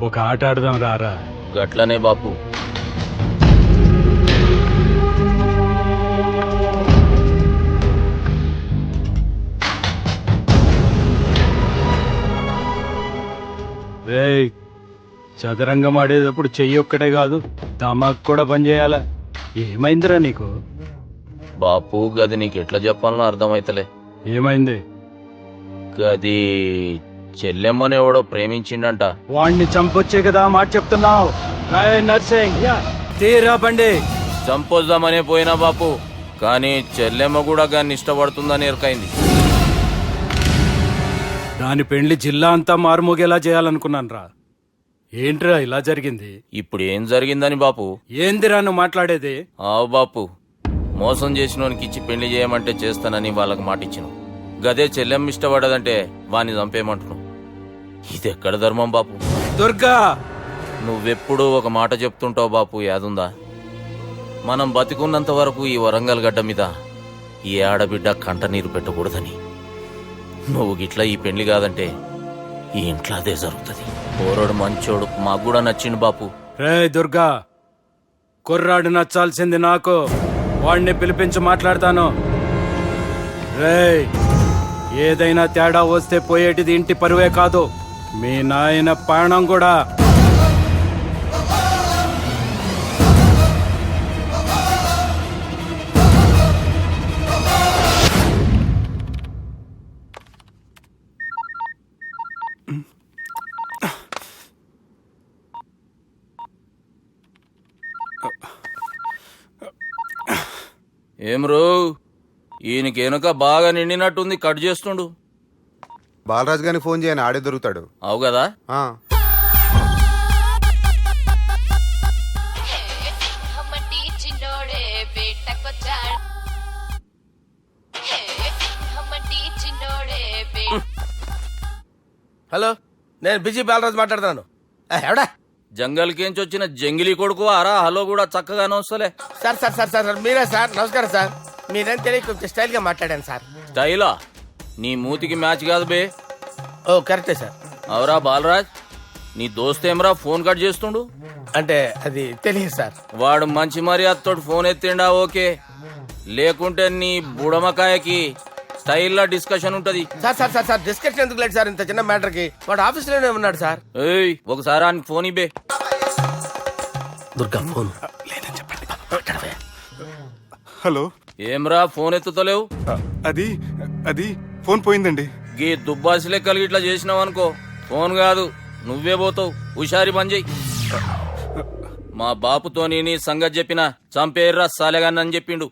[SPEAKER 3] ఒక ఆట ఆడదాం రారా.
[SPEAKER 1] గట్లనే బాపు.
[SPEAKER 11] చదరంగం ఆడేటప్పుడు చెయ్యి ఒక్కటే కాదు దమాక్ కూడా పనిచేయాల. ఏమైందిరా నీకు?
[SPEAKER 1] బాపు గది నీకు ఎట్లా చెప్పాలనో అర్థమైతలే.
[SPEAKER 11] ఏమైంది?
[SPEAKER 1] గది చెల్లెమ్మని ఎవడో ప్రేమించిండంట.
[SPEAKER 11] వాణ్ణి చంపొచ్చే కదా మాట చెప్తున్నావు. నర్సింగ్ తీరా బండి.
[SPEAKER 1] చంపొద్దామనే పోయినా బాపు, కానీ చెల్లెమ్మ కూడా గాన్ని ఇష్టపడుతుందని ఎరకైంది.
[SPEAKER 11] దాని పెండ్లి జిల్లా అంతా మారుమోగేలా చేయాలనుకున్నాను రా. ఏంట్రా ఇలా జరిగింది?
[SPEAKER 1] ఇప్పుడు ఏం జరిగిందని బాపు?
[SPEAKER 11] ఏందిరా నువ్వు మాట్లాడేది?
[SPEAKER 1] ఆవు బాపు, మోసం చేసినోనికి ఇచ్చి పెళ్లి చేయమంటే చేస్తానని వాళ్ళకి మాట ఇచ్చినావు. గదే చెల్లెమ్మ ఇష్టపడదంటే వాణ్ణి చంపేయమంటున్నావు. ఇది ఎక్కడ ధర్మం బాపు?
[SPEAKER 11] దుర్గా,
[SPEAKER 1] నువ్వెప్పుడూ ఒక మాట చెప్తుంటావు బాపు, యాదుందా? మనం బతికున్నంత వరకు ఈ వరంగల్ గడ్డ మీద ఈ ఆడబిడ్డ కంట నీరు పెట్టకూడదని. నువ్వు గిట్లా ఈ పెళ్లి కాదంటే ఈ ఇంట్లో అదే జరుగుతుంది. పోరోడు మంచోడు, మాకు కూడా నచ్చిండు బాపు.
[SPEAKER 11] రే దుర్గా, కుర్రాడు నచ్చాల్సింది నాకు. వాడిని పిలిపించి మాట్లాడతాను. రే, ఏదైనా తేడా వస్తే పోయేటిది ఇంటి పరువే కాదు, మీ నాయన ప్రాణం కూడా.
[SPEAKER 1] ఏం రో, ఈయనకి వెనుక బాగా నిండినట్టుంది, కట్ చేస్తుండు.
[SPEAKER 7] బాలరాజు గారికి ఫోన్ చేయని, ఆడే దొరుకుతాడు.
[SPEAKER 1] అవు కదా.
[SPEAKER 8] హలో, నేను బిజీ బాలరాజు మాట్లాడుతున్నాను. ఎవడా?
[SPEAKER 1] జంగల్కేంచి వచ్చిన జంగిలీ కొడుకు అరా. హలో కూడా చక్కగానే వస్తలే.
[SPEAKER 8] సార్ సార్ సార్ సార్ మీరే సార్? నమస్కారం సార్. మీరేం తెలియక కొంచెం స్టైల్గా మాట్లాడాను సార్.
[SPEAKER 1] స్టైలా? నీ మూతికి మ్యాచ్ కాదు బే.
[SPEAKER 8] ఓ కరెక్టే సార్.
[SPEAKER 1] అవరా బాలరాజ్, నీ దోస్త్ ఏమరా ఫోన్ కట్ చేస్తుండు?
[SPEAKER 8] అంటే అది తెలియదు సార్.
[SPEAKER 1] వాడు మంచి మర్యాదతో ఫోన్ ఎత్తిండా ఓకే, లేకుంటే నీ బుడమకాయకి స్టైల్లో డిస్కషన్ ఉంటది.
[SPEAKER 8] Sir sir sir sir discussion ఎందుకు లేదు సార్? ఇంత చిన్న మ్యాటర్ కి వాడు ఆఫీస్ లోనే ఉన్నాడు సార్.
[SPEAKER 1] ఏయ్, ఒకసారి ఆయనకి ఫోన్ ఇబ్బే.
[SPEAKER 8] దుర్గా ఫోన్.
[SPEAKER 7] హలో.
[SPEAKER 1] ఏమ్రా ఫోన్ ఎత్తుతలేవు?
[SPEAKER 7] అది అది ఫోన్ పోయిందండి.
[SPEAKER 1] గీ దుబ్బాసి లెక్కలు ఇట్లా చేసినావు అనుకో, ఫోన్ కాదు నువ్వే పోతావు. హుషారి పని చెయ్యి. మా బాపుతోని నీ సంగతి చెప్పిన చంపేర్రా సాలెగాన్ని చెప్పిండు.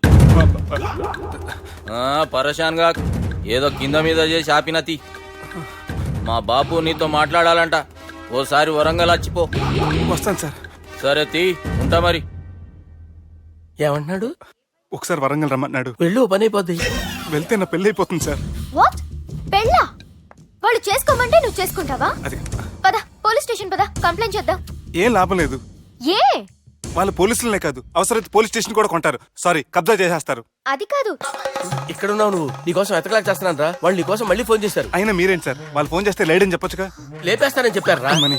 [SPEAKER 1] పరేషాన్ గా ఏదో కింద మీద చేసి ఆపినతి. మా బాపు నీతో మాట్లాడాలంట. ఓసారి వరంగల్ వచ్చిపో.
[SPEAKER 7] వస్తాను సార్.
[SPEAKER 1] సరే తీ, ఉంటా మరి.
[SPEAKER 8] ఏమంటున్నాడు?
[SPEAKER 7] ఒకసారి వరంగల్ రమ్మన్నాడు.
[SPEAKER 8] వెళ్ళు, పని అయిపోద్ది.
[SPEAKER 7] వెళ్తే నా పెళ్లి అయిపోతుంది సార్.
[SPEAKER 6] వాట్? పెళ్ళా? వాళ్ళు చేసుకోమంటే నువ్వు చేసుకుంటావా? పద పోలీస్ స్టేషన్ పద, కంప్లైంట్ చేద్దాం.
[SPEAKER 7] ఏం లాభం లేదు.
[SPEAKER 6] ఏ?
[SPEAKER 7] వాళ్ళు పోలీసులనే కాదు, అవసరమైతే పోలీస్ స్టేషన్ కూడా కొంటారు. సారీ, కబ్జా చేసేస్తారు.
[SPEAKER 6] అది కాదు.
[SPEAKER 8] ఇక్కడ ఉన్నావు నువ్వు, నీకోసం ఎతకలేక చేస్తున్నాను రా. వాళ్ళు నీకోసం మళ్ళీ ఫోన్ చేశారు.
[SPEAKER 7] అయినా మీరేంటి సార్, వాళ్ళు ఫోన్ చేస్తే లేడని చెప్పొచ్చుగా.
[SPEAKER 8] లేపేస్తానని చెప్పారు రా.
[SPEAKER 7] మని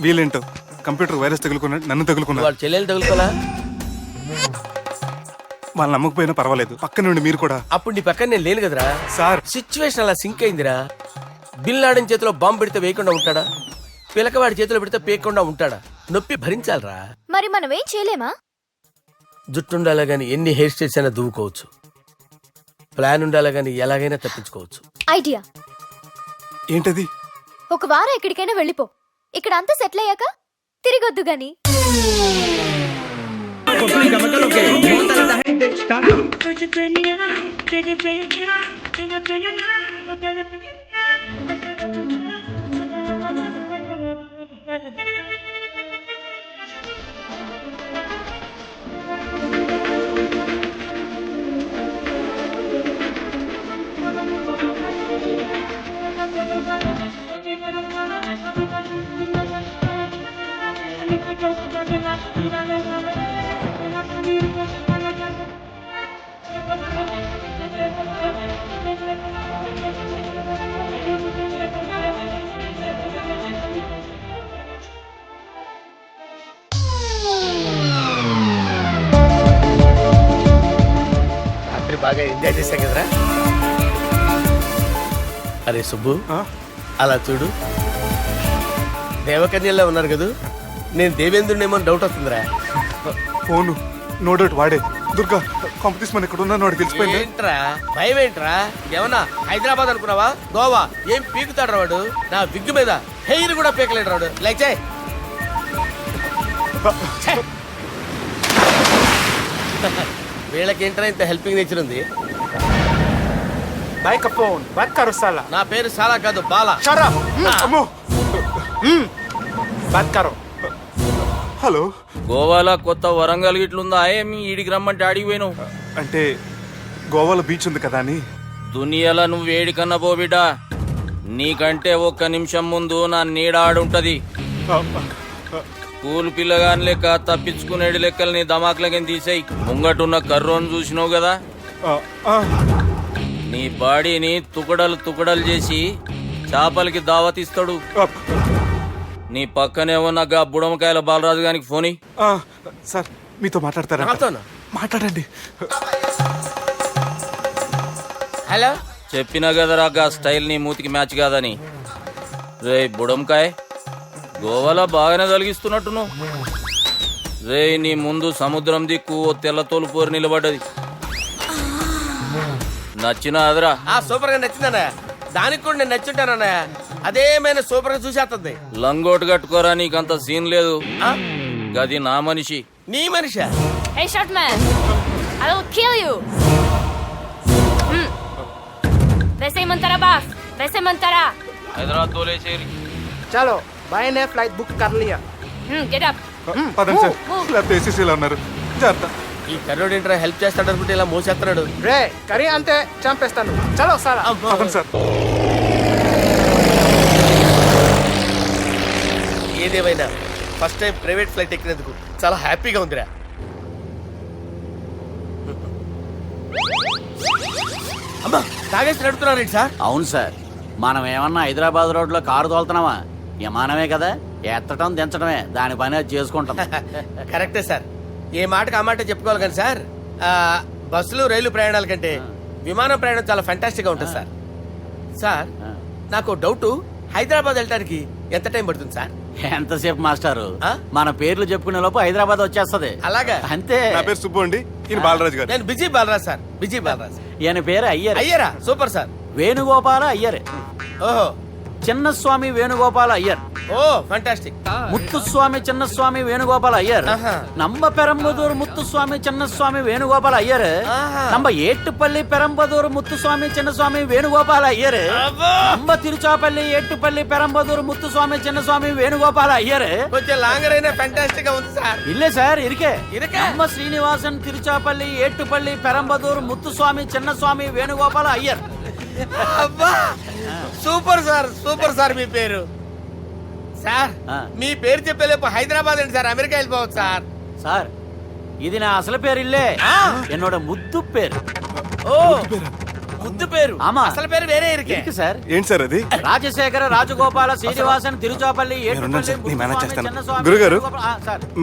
[SPEAKER 7] వీళ్ళేంటో కంప్యూటర్ వైరస్ తగులుకున్నాడు, నన్ను తగులుకున్నాడు.
[SPEAKER 8] వాళ్ళ చెల్లెలు తగులుకోలా?
[SPEAKER 7] వాళ్ళు నమ్మకపోయినా పర్వాలేదు, పక్క నుండి మీరు కూడా.
[SPEAKER 8] అప్పుడు నీ పక్కన నేను లేను కదరా
[SPEAKER 7] సార్.
[SPEAKER 8] సిచ్యువేషన్ అలా సింక్ అయిందిరా. బిల్ లాడెన్ చేతిలో బాంబు పెడితే వేయకుండా ఉంటాడా? పిలకవాడి చేతిలో పెడితే పేయకుండా ఉంటాడా? నొప్పి భరించాలరా.
[SPEAKER 6] మరి మనం ఏం చేయలేమా?
[SPEAKER 8] జుట్టు ఉండాలా గాని ఎన్ని హెయిర్ స్టైల్స్ అయినా దువ్వుకోవచ్చు. ప్లాన్ ఉండాలా గాని ఎలాగైనా తప్పించుకోవచ్చు.
[SPEAKER 6] ఐడియా
[SPEAKER 7] ఏంటది?
[SPEAKER 6] ఒక వారం ఎక్కడికైనా వెళ్ళిపో. ఇక్కడ అంతా సెటిల్ అయ్యాక తిరిగొద్దు గాని.
[SPEAKER 8] బాగా ఎంజాయ్ చేశాం కదరా. అరే సుబ్బు, అలా చూడు, దేవకన్యల్లో ఉన్నారు కదా. నేను దేవేంద్రునేమో డౌట్ వస్తుందిరా.
[SPEAKER 7] ఫోను నో డౌట్ వాడే. దుర్గా కాంపిటీషన్ మన ఇక్కడ ఉన్నాను వాడు తెలిసిపోయింది.
[SPEAKER 8] ఏంట్రా భయం ఏంట్రా? ఏమన్నా హైదరాబాద్ అనుకున్నావా? గోవా ఏం పీకుతాడు వాడు? నా విగ్గు మీద హెయిర్ కూడా పీకలేడు రాడు. లైక్ చేయి. వీళ్ళకేంట్రా ఇంత హెల్పింగ్ నేచర్ ఉంది?
[SPEAKER 7] బైక్ ఫోన్ బైక్ కరుస్తాలా.
[SPEAKER 8] నా పేరు సాలా కాదు, బాలా.
[SPEAKER 7] అమ్మో బాత్ కరో. హలో,
[SPEAKER 1] గోవాలో కొత్త వరంగల్ గిట్లుందా ఏమి? ఈడికి రమ్మంటే ఆడికి పోయినావు.
[SPEAKER 7] అంటే గోవాలో బీచ్ ఉంది కదా అని.
[SPEAKER 1] దునియాలో నువ్వు వేడికన్నా పో బిడ్డ. నీకంటే ఒక్క నిమిషం ముందు నా నీడ ఆడుంటది. స్కూల్ పిల్లగాని లెక్క తప్పించుకునేడు లెక్కలు నీ దమాకులకి తీసేయి. ముంగటున్న కర్రోని చూసినావు కదా, నీ బాడీని తుకడలు తుకడలు చేసి చేపలకి దావతిస్తాడు. నీ పక్కనే ఉన్న గా బుడమకాయల బాలరాజు గారికి ఫోని.
[SPEAKER 7] సార్ మీతో మాట్లాడతారా? మాట్లాడండి.
[SPEAKER 8] హలో,
[SPEAKER 1] చెప్పినా కదరా గా స్టైల్ నీ మూతికి మ్యాచ్ కాదని. రే బుడంకాయ్, గోవాలో బాగానే తొలగిస్తున్నట్టు నువ్వు. రే నీ ముందు సముద్రం దిక్కు ఓ తెల్లతోలు పోరు నిలబడ్డది. నచ్చిన అదరా?
[SPEAKER 8] సూపర్ గా నచ్చిందన్నా. దానికి కూడా నేను నచ్చుంటానన్నా. అదేమైనా సూపర్ గా చూసేస్తుంది.
[SPEAKER 1] లంగోటు కట్టుకోరా, నీకంత సీన్ లేదు. గది నా మనిషి.
[SPEAKER 8] నీ Manisha?
[SPEAKER 6] Hey short man, I will kill you. Vesemantara boss, Vesemantara.
[SPEAKER 1] Hyderabad తోలేసేరి.
[SPEAKER 9] చలో బాయ్ ఫ్లైట్ బుక్ కర్ లియా.
[SPEAKER 6] Get up.
[SPEAKER 7] పదండి సార్, లేకపోతే ఏసీసీలో ఉన్నారు. జాగ్రత్త.
[SPEAKER 8] ఈ కర్రోడు ఏంట్రా హెల్ప్ చేస్తాడు అనుకుంటే ఇలా మోసేస్తున్నాడు.
[SPEAKER 9] రే కరీ అంతే చంపేస్తాను. చలో సారా.
[SPEAKER 7] పదండి సార్.
[SPEAKER 8] ఏదేమైనా ఫస్ట్ టైం ప్రైవేట్ ఫ్లైట్ ఎక్కినందుకు చాలా హ్యాపీగా ఉందిరా. అమ్మా తాగేసి నడుపుతున్నారేంటి సార్?
[SPEAKER 10] అవును సార్, మనం ఏమన్నా హైదరాబాద్ రోడ్ లో కారు తోలుతున్నావా? విమానమే కదా, ఎత్తటం దించడమే దాని పని అది చేసుకుంటాం.
[SPEAKER 8] కరెక్టే సార్. ఏ మాటకు ఆ మాట చెప్పుకోవాలి కానీ సార్, బస్సులు రైలు ప్రయాణాల కంటే విమానం ప్రయాణం చాలా ఫెంటాస్టిక్ గా ఉంటుంది సార్. సార్ నాకు డౌట్, హైదరాబాద్ వెళ్ళడానికి ఎంత టైం పడుతుంది సార్?
[SPEAKER 10] ఎంతసేపు మాస్టారు, మన పేర్లు చెప్పుకునే లోపు హైదరాబాద్ వచ్చేస్తది.
[SPEAKER 8] అలాగా?
[SPEAKER 10] అంతే.
[SPEAKER 7] నా పేరు సుబ్బు అండి, ఈయన బాలరాజు గారు.
[SPEAKER 8] నేను busy Balaraj sir. Busy Balaraj.
[SPEAKER 10] ఈయన పేరు అయ్యర్.
[SPEAKER 8] అయ్యరా? Super sir.
[SPEAKER 10] వేణుగోపాల అయ్యర్.
[SPEAKER 8] ఓహో.
[SPEAKER 10] చిన్నస్వామి వేణుగోపాల అయ్యర్.
[SPEAKER 8] Oh fantastic.
[SPEAKER 10] ముత్తుస్వామి చిన్నస్వామి వేణుగోపాల అయ్యర్. நம்ம பெரம்பதூர் முத்துசுவாமி சின்னசுவாமி வேணுகோபால ஐயர். நம்ம ஏட்டுப்பள்ளி பெரம்பதூர் முத்துசுவாமி சின்னசுவாமி வேணுகோபால ஐயர். நம்ம తిరుచాపల్లి ఏట్టుపల్లి பெரம்பதூர் முத்துசுவாமி சின்னசுவாமி வேணுகோபால ஐயர்.
[SPEAKER 8] కొంచెం లాంగర్ అయినా ఫంటాస్టిక్ గా ఉంది సార్.
[SPEAKER 10] இல்ல சார் இருக்கே. நம்ம శ్రీనివాసన్ తిరుచాపల్లి ఏట్టుపల్లి பெரம்பதூர் ముత్తుస్వామి చిన్నస్వామి వేణుగోపాల అయ్యర్.
[SPEAKER 8] అబ్బా సూపర్ సార్, సూపర్ సార్. మీ పేరు సార్, మీ పేరు చెప్పేలేపు హైదరాబాద్ అండి సార్, అమెరికా వెళ్ళిపోవచ్చు సార్.
[SPEAKER 10] సార్ ఇది నా అసలు పేరు ఇల్లే, என்னோட ముద్దు పేరు.
[SPEAKER 8] ఓ ముద్దు పేరు.
[SPEAKER 10] ఆమా,
[SPEAKER 8] అసలు పేరు వేరే ఇరికే
[SPEAKER 10] సార్.
[SPEAKER 7] ఏంటి సార్ అది?
[SPEAKER 10] రాజశేఖర రాజగోపాల శ్రీనివాసన్ తిరుచాపల్లి
[SPEAKER 7] గురుగారు,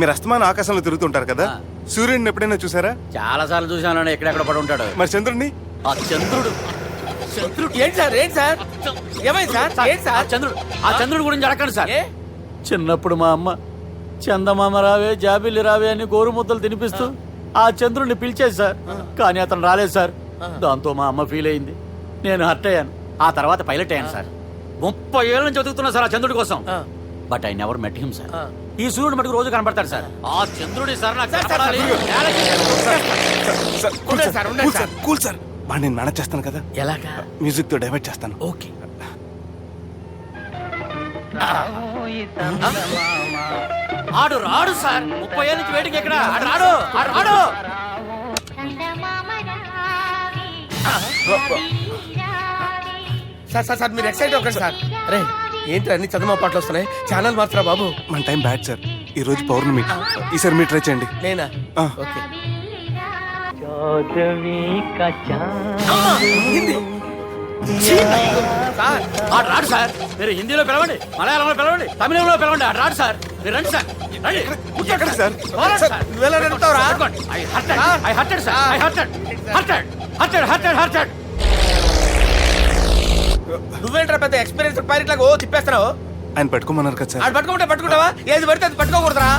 [SPEAKER 7] మీరు అస్తమాన ఆకాశంలో తిరుగుతుంటారు కదా, సూర్యుడిని ఎప్పుడైనా చూసారా?
[SPEAKER 10] చాలా సార్లు చూసాను, ఎక్కడెక్కడ పడి ఉంటాడు.
[SPEAKER 7] మరి చంద్రుడిని?
[SPEAKER 10] ఆ చంద్రుడు.
[SPEAKER 8] ఏంటి సార్? ఏంటి సార్? ఏమైంది సార్? ఏంటి సార్?
[SPEAKER 10] చంద్రుడు. ఆ చంద్రుడు గురించి అడగండి సార్. చిన్నప్పుడు మా అమ్మ చందమామ రావే జాబిల్లి రావే అని గోరు ముద్దలు తినిపిస్తూ ఆ చంద్రుడిని పిలిచేది సార్, కానీ అతను రాలేదు సార్. దాంతో మా అమ్మ ఫీల్ అయింది, నేను హర్ట్ అయ్యాను. ఆ తర్వాత పైలట్ అయ్యాను సార్. 30 ఏళ్ళ నుంచి చదువుతున్నా సార్ ఆ చంద్రుడి కోసం. But I never met him sir. ఈ సూర్యుడు మటుకు రోజు కనబడతాడు సార్. ఆ చంద్రుడి సార్ నాకు కనపడాలి.
[SPEAKER 7] కూల్ సార్, వాడు నేను మేనేజ్ చేస్తాను కదా.
[SPEAKER 8] ఎలాగా?
[SPEAKER 7] మ్యూజిక్ తో డైవర్ట్ చేస్తాను.
[SPEAKER 8] ఓకే.
[SPEAKER 10] ఆడు రాడు సార్, 30 ఏళ్ళ నుంచి వేటికి ఎక్కడ ఆడు రాడు. ఆడు రాడు.
[SPEAKER 8] సార్ సార్ సార్ మీరు ఎక్సైట్ అవ్వకండి సార్. అరే ఏంటి అన్ని చదువు పాటలు వస్తున్నాయి, ఛానల్ మార్చరా బాబు.
[SPEAKER 7] మన టైం బ్యాడ్ సార్, ఈ రోజు పౌర్ణమి. ఈసారి మీరు ట్రై చేయండి.
[SPEAKER 8] నేనా? ఓకే.
[SPEAKER 10] సార్ ఆడు రాడు సార్. మీరు హిందీలో పిలవండి, మలయాళంలో పిలవండి, తమిళంలో పిలవండి, ఆడు రాడు సార్. మీరు రండి సార్, రండి.
[SPEAKER 7] ఎక్కడ సార్?
[SPEAKER 8] నువ్వెలా నడుపుతావురా? నువ్వేంట్రా పెద్ద ఎక్స్పీరియన్స్ పైరెట్ లాగా ఓ తిప్పేస్తున్నావు?
[SPEAKER 7] ఆయన పెట్టుకోమన్నారు కదా సార్.
[SPEAKER 8] ఆడు పట్టుకుంటే పట్టుకుంటావా? ఏది పడితే అది పట్టుకోకూడదురా.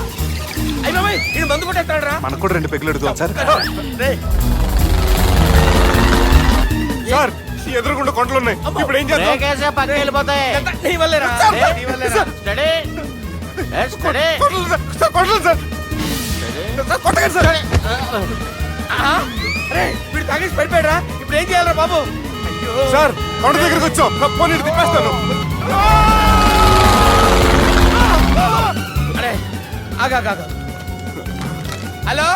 [SPEAKER 8] అయ్యి బాబాయ్ ఇది మందు కొట్టేస్తాడు రా.
[SPEAKER 7] మనకు కూడా 2 పెగ్గులు అడుగుతాం సార్. సార్ ఎదురుకుండా కొండలు ఉన్నాయి, ఇప్పుడు ఏం చేద్దాం?
[SPEAKER 8] పక్కకి వెళ్ళిపోతాయి. నీ వల్లేరా? నీ వల్లేరా? స్టడీ. స్టడీ.
[SPEAKER 7] కొండలు సార్. సార్, కొట్టకండి సార్.
[SPEAKER 8] వీడు తాగేసి పడిపోయాడు రా. ఇప్పుడు ఏం చేయాలరా బాబు?
[SPEAKER 7] సార్ కొండ దగ్గరికి వచ్చాం, పోనీ ఇటు తిప్పేస్తాను.
[SPEAKER 8] అరే ఆగా. హలో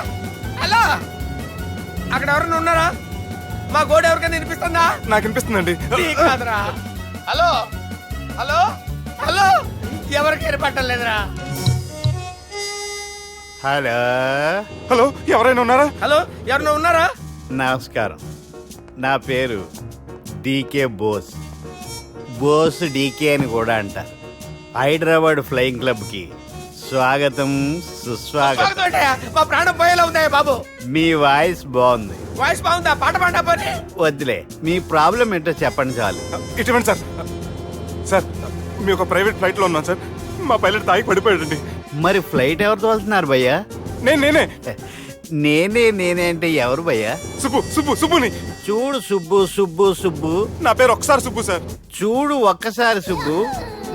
[SPEAKER 8] హలో, అక్కడ ఎవరైనా ఉన్నారా? మా గోడ ఎవరికైనా వినిపిస్తుందా?
[SPEAKER 7] నాకు అనిపిస్తుందండి.
[SPEAKER 8] నీకు కాదురా. హలో హలో హలో, ఎవరికి ఏర్పట్టలేదురా.
[SPEAKER 4] హలో
[SPEAKER 7] హలో, ఎవరైనా ఉన్నారా?
[SPEAKER 8] హలో ఎవరైనా ఉన్నారా?
[SPEAKER 4] నమస్కారం, నా పేరు డీకే బోస్. బోస్ డీకే అని కూడా అంటారు. హైదరాబాద్ ఫ్లయింగ్ క్లబ్కి స్వాగతం సుస్వాగతం.
[SPEAKER 8] స్వాగతం. మా ప్రాణం పోయేలా ఉందా బాబు?
[SPEAKER 4] మీ వాయిస్ బాగుంది.
[SPEAKER 8] వాయిస్ బాగుందా? పాట పాడా పోనీ.
[SPEAKER 4] వద్దులే, మీ ప్రాబ్లం ఏంటో చెప్పండి చాలు.
[SPEAKER 7] ఇటువంటి సార్. సార్ మీ ఒక ప్రైవేట్ ఫ్లైట్ లో ఉన్నాం సార్, మా పైలట్ తాగి పడిపోయాడండి.
[SPEAKER 4] మరి ఫ్లైట్ ఎవరితో వెళ్తున్నారు భయ్యా?
[SPEAKER 7] నేనే
[SPEAKER 4] నేనే అంటే ఎవరు భయ్యా?
[SPEAKER 7] సుబ్బుని.
[SPEAKER 4] చూడు సుబ్బు.
[SPEAKER 7] నా పేరు ఒకసారి సుబ్బు సార్.
[SPEAKER 4] చూడు ఒక్కసారి సుబ్బు,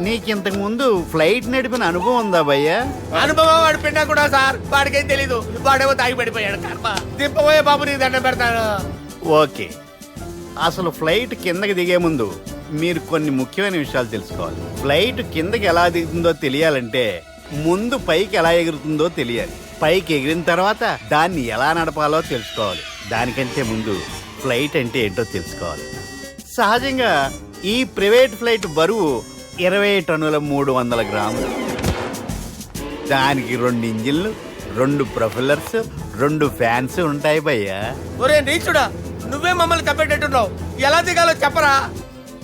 [SPEAKER 4] నీకింతకు ముందు ఫ్లైట్ నడిపిన అనుభవం ఉందా భయ్యా?
[SPEAKER 8] అనుభవం వాడు పిన్నా కూడా సార్, వాడికేం తెలీదు. వాడేమో తాగి పడిపోయాడు. కర్మ. దింపబోయే బాబు నీకు దండం పెడతాను.
[SPEAKER 4] ఓకే, అసలు ఫ్లైట్ కిందకి దిగే ముందు మీరు కొన్ని ముఖ్యమైన విషయాలు తెలుసుకోవాలి. ఫ్లైట్ కిందకి ఎలా దిగుతుందో తెలియాలంటే ముందు పైకి ఎలా ఎగురుతుందో తెలియాలి. పైకి ఎగిరిన తర్వాత దాన్ని ఎలా నడపాలో తెలుసుకోవాలి. దానికంటే ముందు ఫ్లైట్ అంటే ఏంటో తెలుసుకోవాలి. సహజంగా ఈ ప్రైవేట్ ఫ్లైట్ బరువు 20 టన్నుల 300 గ్రాములు. దానికి 2 ఇంజిన్లు, 2 ప్రొఫెల్లర్స్, 2 ఫ్యాన్స్ ఉంటాయి భయ్యా.
[SPEAKER 8] ఒరే నీచుడా, నువ్వే మమ్మల్ని తప్పేటట్టున్నావు. ఎలా దిగాలో చెప్పరా?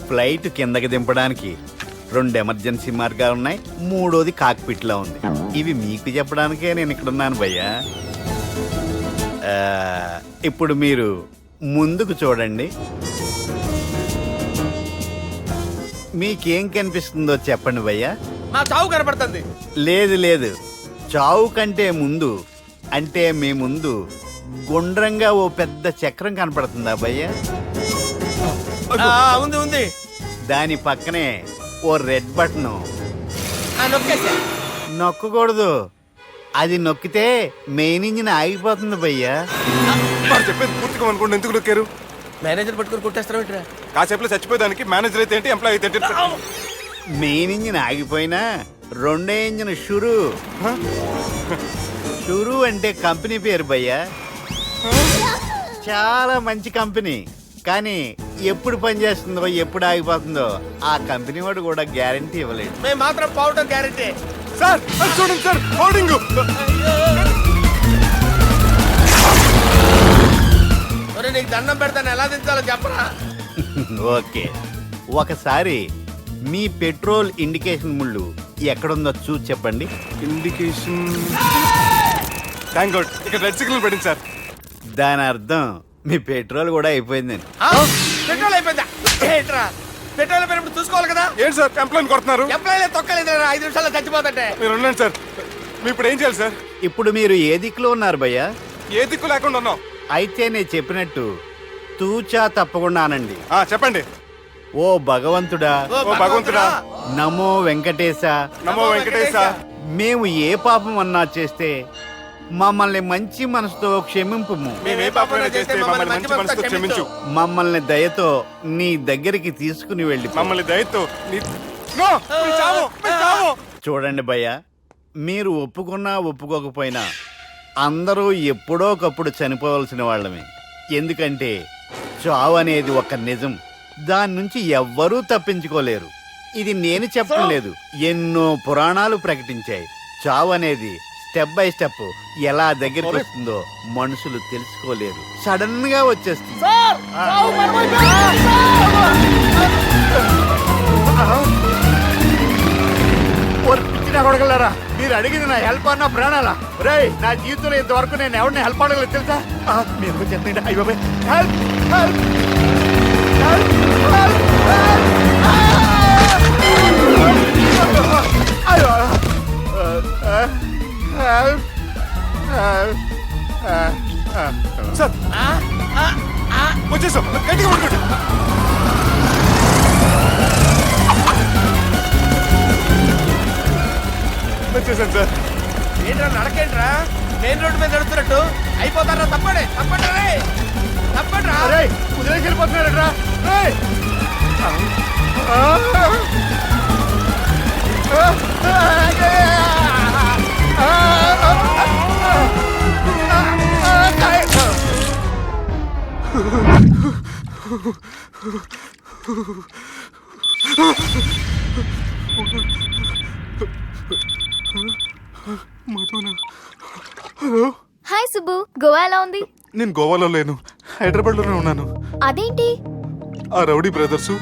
[SPEAKER 4] ఫ్లైట్ కిందకి దింపడానికి 2 ఎమర్జెన్సీ మార్గాలు ఉన్నాయి, 3వది కాక్పిట్ లో ఉంది. ఇవి మీకు చెప్పడానికే నేను ఇక్కడ ఉన్నాను భయ్యా. ఇప్పుడు మీరు ముందుకు చూడండి. మీకేం కనిపిస్తుందో చెప్పండి భయ్యా.
[SPEAKER 8] మా చావు కనపడుతుంది.
[SPEAKER 4] లేదు, చావు కంటే ముందు అంటే మీ ముందు గుండ్రంగా ఓ పెద్ద చక్రం కనపడుతుందా భయ్యా?
[SPEAKER 8] ఉంది.
[SPEAKER 4] దాని పక్కనే ఓ రెడ్ బటన్.
[SPEAKER 8] నొక్కేసా.
[SPEAKER 4] నొక్కకూడదు, అది నొక్కితే మెయిన్ ఇంజిన్ ఆగిపోతుంది భయ్యా.
[SPEAKER 7] చెప్పేది పూర్తిగా అనుకోండి, ఎందుకు నొక్కారు?
[SPEAKER 8] మేనేజర్ పట్టుకుని కొట్టేస్తారా?
[SPEAKER 7] కాసేపులో చచ్చిపోయేదానికి మేనేజర్ అయితే ఏంటి, ఎంప్లాయ్ అయితే ఏంటి?
[SPEAKER 4] మెయిన్ ఇంజిన్ ఆగిపోయినా 2వ ఇంజిన్ షురు అంటే కంపెనీ పేరు భయ్యా. చాలా మంచి కంపెనీ, కానీ ఎప్పుడు పనిచేస్తుందో ఎప్పుడు ఆగిపోతుందో ఆ కంపెనీ వాడు కూడా గ్యారంటీ ఇవ్వలేడు.
[SPEAKER 8] మేము మాత్రం పోవడం గ్యారంటీ.
[SPEAKER 7] సార్ చూడండి సార్, హోర్డింగ్.
[SPEAKER 8] నీకు దండం పెడతాను, ఎలా దించాలో చెప్పరా?
[SPEAKER 4] ఓకే, ఒకసారి మీ పెట్రోల్ ఇండికేషన్ ముళ్ళు ఎక్కడుందో చూసి చెప్పండి.
[SPEAKER 7] ఇండికేషన్. థ్యాంక్ గాడ్, ఇక్కడ రెడ్ సిగ్నల్ పడింది సార్.
[SPEAKER 4] దాని అర్థం మీ పెట్రోల్ కూడా అయిపోయిందని.
[SPEAKER 8] పెట్రోల్ అయిపోయిందా? ఏంట్రా పెట్రోల్ అయిపోయినప్పుడు చూసుకోవాలి కదా.
[SPEAKER 7] ఏంటి సార్ ఎంప్లాయ్ కొడుతున్నారు?
[SPEAKER 8] ఎంప్లాయ్ తొక్కలేదు, 5 నిమిషాల్లో చచ్చిపోతుంటే.
[SPEAKER 7] మీరు ఉండండి సార్, మీరు ఇప్పుడు ఏం చేయాలి సార్?
[SPEAKER 4] ఇప్పుడు మీరు ఏ దిక్కులో ఉన్నారు భయ్యా?
[SPEAKER 7] ఏ దిక్కు లేకుండా ఉన్నాం.
[SPEAKER 4] అయితే నేను చెప్పినట్టు తూచా తప్పకుండా అనండి.
[SPEAKER 7] చెప్పండి.
[SPEAKER 4] ఓ భగవంతుడా, నమో వెంకటేశ,
[SPEAKER 7] నమో వెంకటేశ.
[SPEAKER 4] మేము ఏ పాపం అన్నా చేస్తే మమ్మల్ని మంచి మనసుతో క్షమింపు. మమ్మల్ని దయతో నీ దగ్గరికి తీసుకుని వెళ్ళి.
[SPEAKER 7] మమ్మల్ని దయతో
[SPEAKER 4] చూడండి భయ్య, మీరు ఒప్పుకున్నా ఒప్పుకోకపోయినా అందరూ ఎప్పుడో ఒకప్పుడు చనిపోవలసిన వాళ్ళమే. ఎందుకంటే చావు అనేది ఒక నిజం, దాని నుంచి ఎవ్వరూ తప్పించుకోలేరు. ఇది నేను చెప్పడం లేదు, ఎన్నో పురాణాలు ప్రకటించాయి. చావు అనేది స్టెప్ బై స్టెప్ ఎలా దగ్గరికి వస్తుందో మనుషులు తెలుసుకోలేరు, సడన్ గా వచ్చేస్తుంది. కొడగలరా, మీరు అడిగింది నా హెల్ప్ అన్న ప్రాణాలా? రే, నా జీవితంలో ఇంతవరకు నేను ఎవరిని హెల్ప్ అడగలేదు తెలుసా? మీరు చెప్పండి. అయ్యో help help help help
[SPEAKER 7] sir వచ్చేసాం, గట్టిగా పట్టుకోండి. వచ్చేసాను సార్.
[SPEAKER 8] ఏంట్రా నడకేంట్రా మెయిన్ రోడ్డు మీద నడుస్తున్నట్టు అయిపోతారా? తప్పండి తప్పండి రే తప్పండి రా.
[SPEAKER 7] కుదిరేసి వెళ్ళిపోతున్నాడట్రా.
[SPEAKER 6] హాయ్ సుబ్బు, గోవా ఎలా ఉంది?
[SPEAKER 7] నేను గోవాలో లేను, హైదరాబాద్లోనే ఉన్నాను.
[SPEAKER 6] అదేంటి?
[SPEAKER 7] ఆ రౌడీ బ్రదర్స్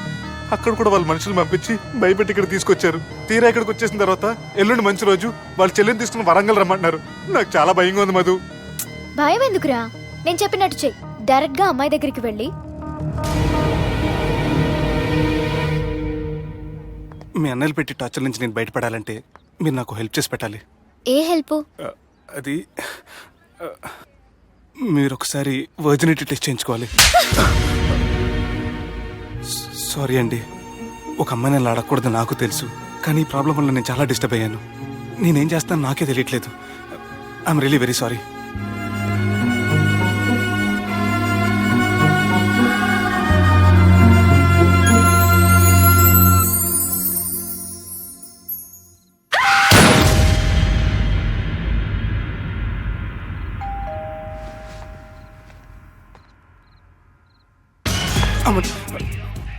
[SPEAKER 7] అక్కడ కూడా వాళ్ళ మనుషులు పంపించి భయపెట్టి ఇక్కడ తీసుకొచ్చారు. తీరా ఇక్కడికి వచ్చేసిన తర్వాత ఎల్లుండి మంచి రోజు వాళ్ళ చెల్లిని తీసుకుని వరంగల్ రమ్మంటున్నారు. నాకు చాలా భయంగా ఉంది మధు.
[SPEAKER 6] భయం ఎందుకురా? నేను చెప్పినట్టు చెయ్యి. డైరెక్ట్ గా అమ్మాయి దగ్గరికి వెళ్ళి
[SPEAKER 7] మీ అన్నయ్యలు పెట్టి టార్చర్ నుంచి నేను బయటపడాలంటే మీరు నాకు హెల్ప్ చేసి పెట్టాలి.
[SPEAKER 6] ఏ హెల్ప్?
[SPEAKER 7] అది మీరు ఒకసారి వర్జినిటీ టెస్ట్ చేయించుకోవాలి. సారీ అండి, ఒక అమ్మాయిని అలా అడగకూడదు నాకు తెలుసు, కానీ ఈ ప్రాబ్లం వల్ల నేను చాలా డిస్టర్బ్ అయ్యాను. నేనేం చేస్తాను నాకే తెలియట్లేదు. I'm really very sorry.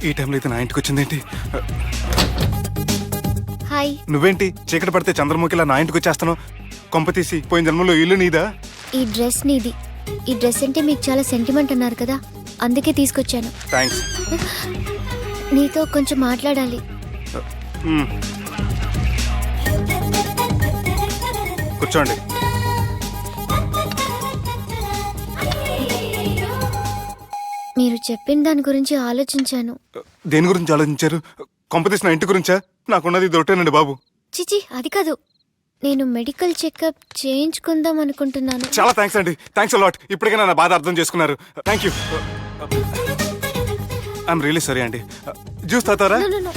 [SPEAKER 7] ఈ టైంలో అయితే నా ఇంటికి వచ్చిందేంటి?
[SPEAKER 6] హాయ్.
[SPEAKER 7] నువ్వేంటి చీకటి పడితే చంద్రముఖిలా నా ఇంటికి వచ్చేస్తాను? కొంప తీసి పోయిన జన్మలో ఇల్లు నీదా?
[SPEAKER 6] ఈ డ్రెస్ నీది. ఈ డ్రెస్ అంటే మీకు చాలా సెంటిమెంట్ అన్నారు కదా, అందుకే తీసుకొచ్చాను.
[SPEAKER 7] థ్యాంక్స్.
[SPEAKER 6] నీతో కొంచెం మాట్లాడాలి.
[SPEAKER 7] కూర్చోండి.
[SPEAKER 6] మీరు చెప్పిన దాని గురించి ఆలోచించాను.
[SPEAKER 7] దేని గురించి ఆలోచించారు? కొంప తీసి నా ఇంటి గురించా? నాకున్నది దొరటేనండి బాబు.
[SPEAKER 6] చిచి, అది కాదు. నేను మెడికల్ చెకప్ చేయించుకుందాం అనుకుంటున్నాను.
[SPEAKER 7] చాలా థ్యాంక్స్ అండి, థ్యాంక్స్ అలాట్. ఇప్పటికైనా నా బాధ అర్థం చేసుకున్నారు. Thank you. I'm really sorry అండి. జ్యూస్ తాతారా?
[SPEAKER 6] No, no, no.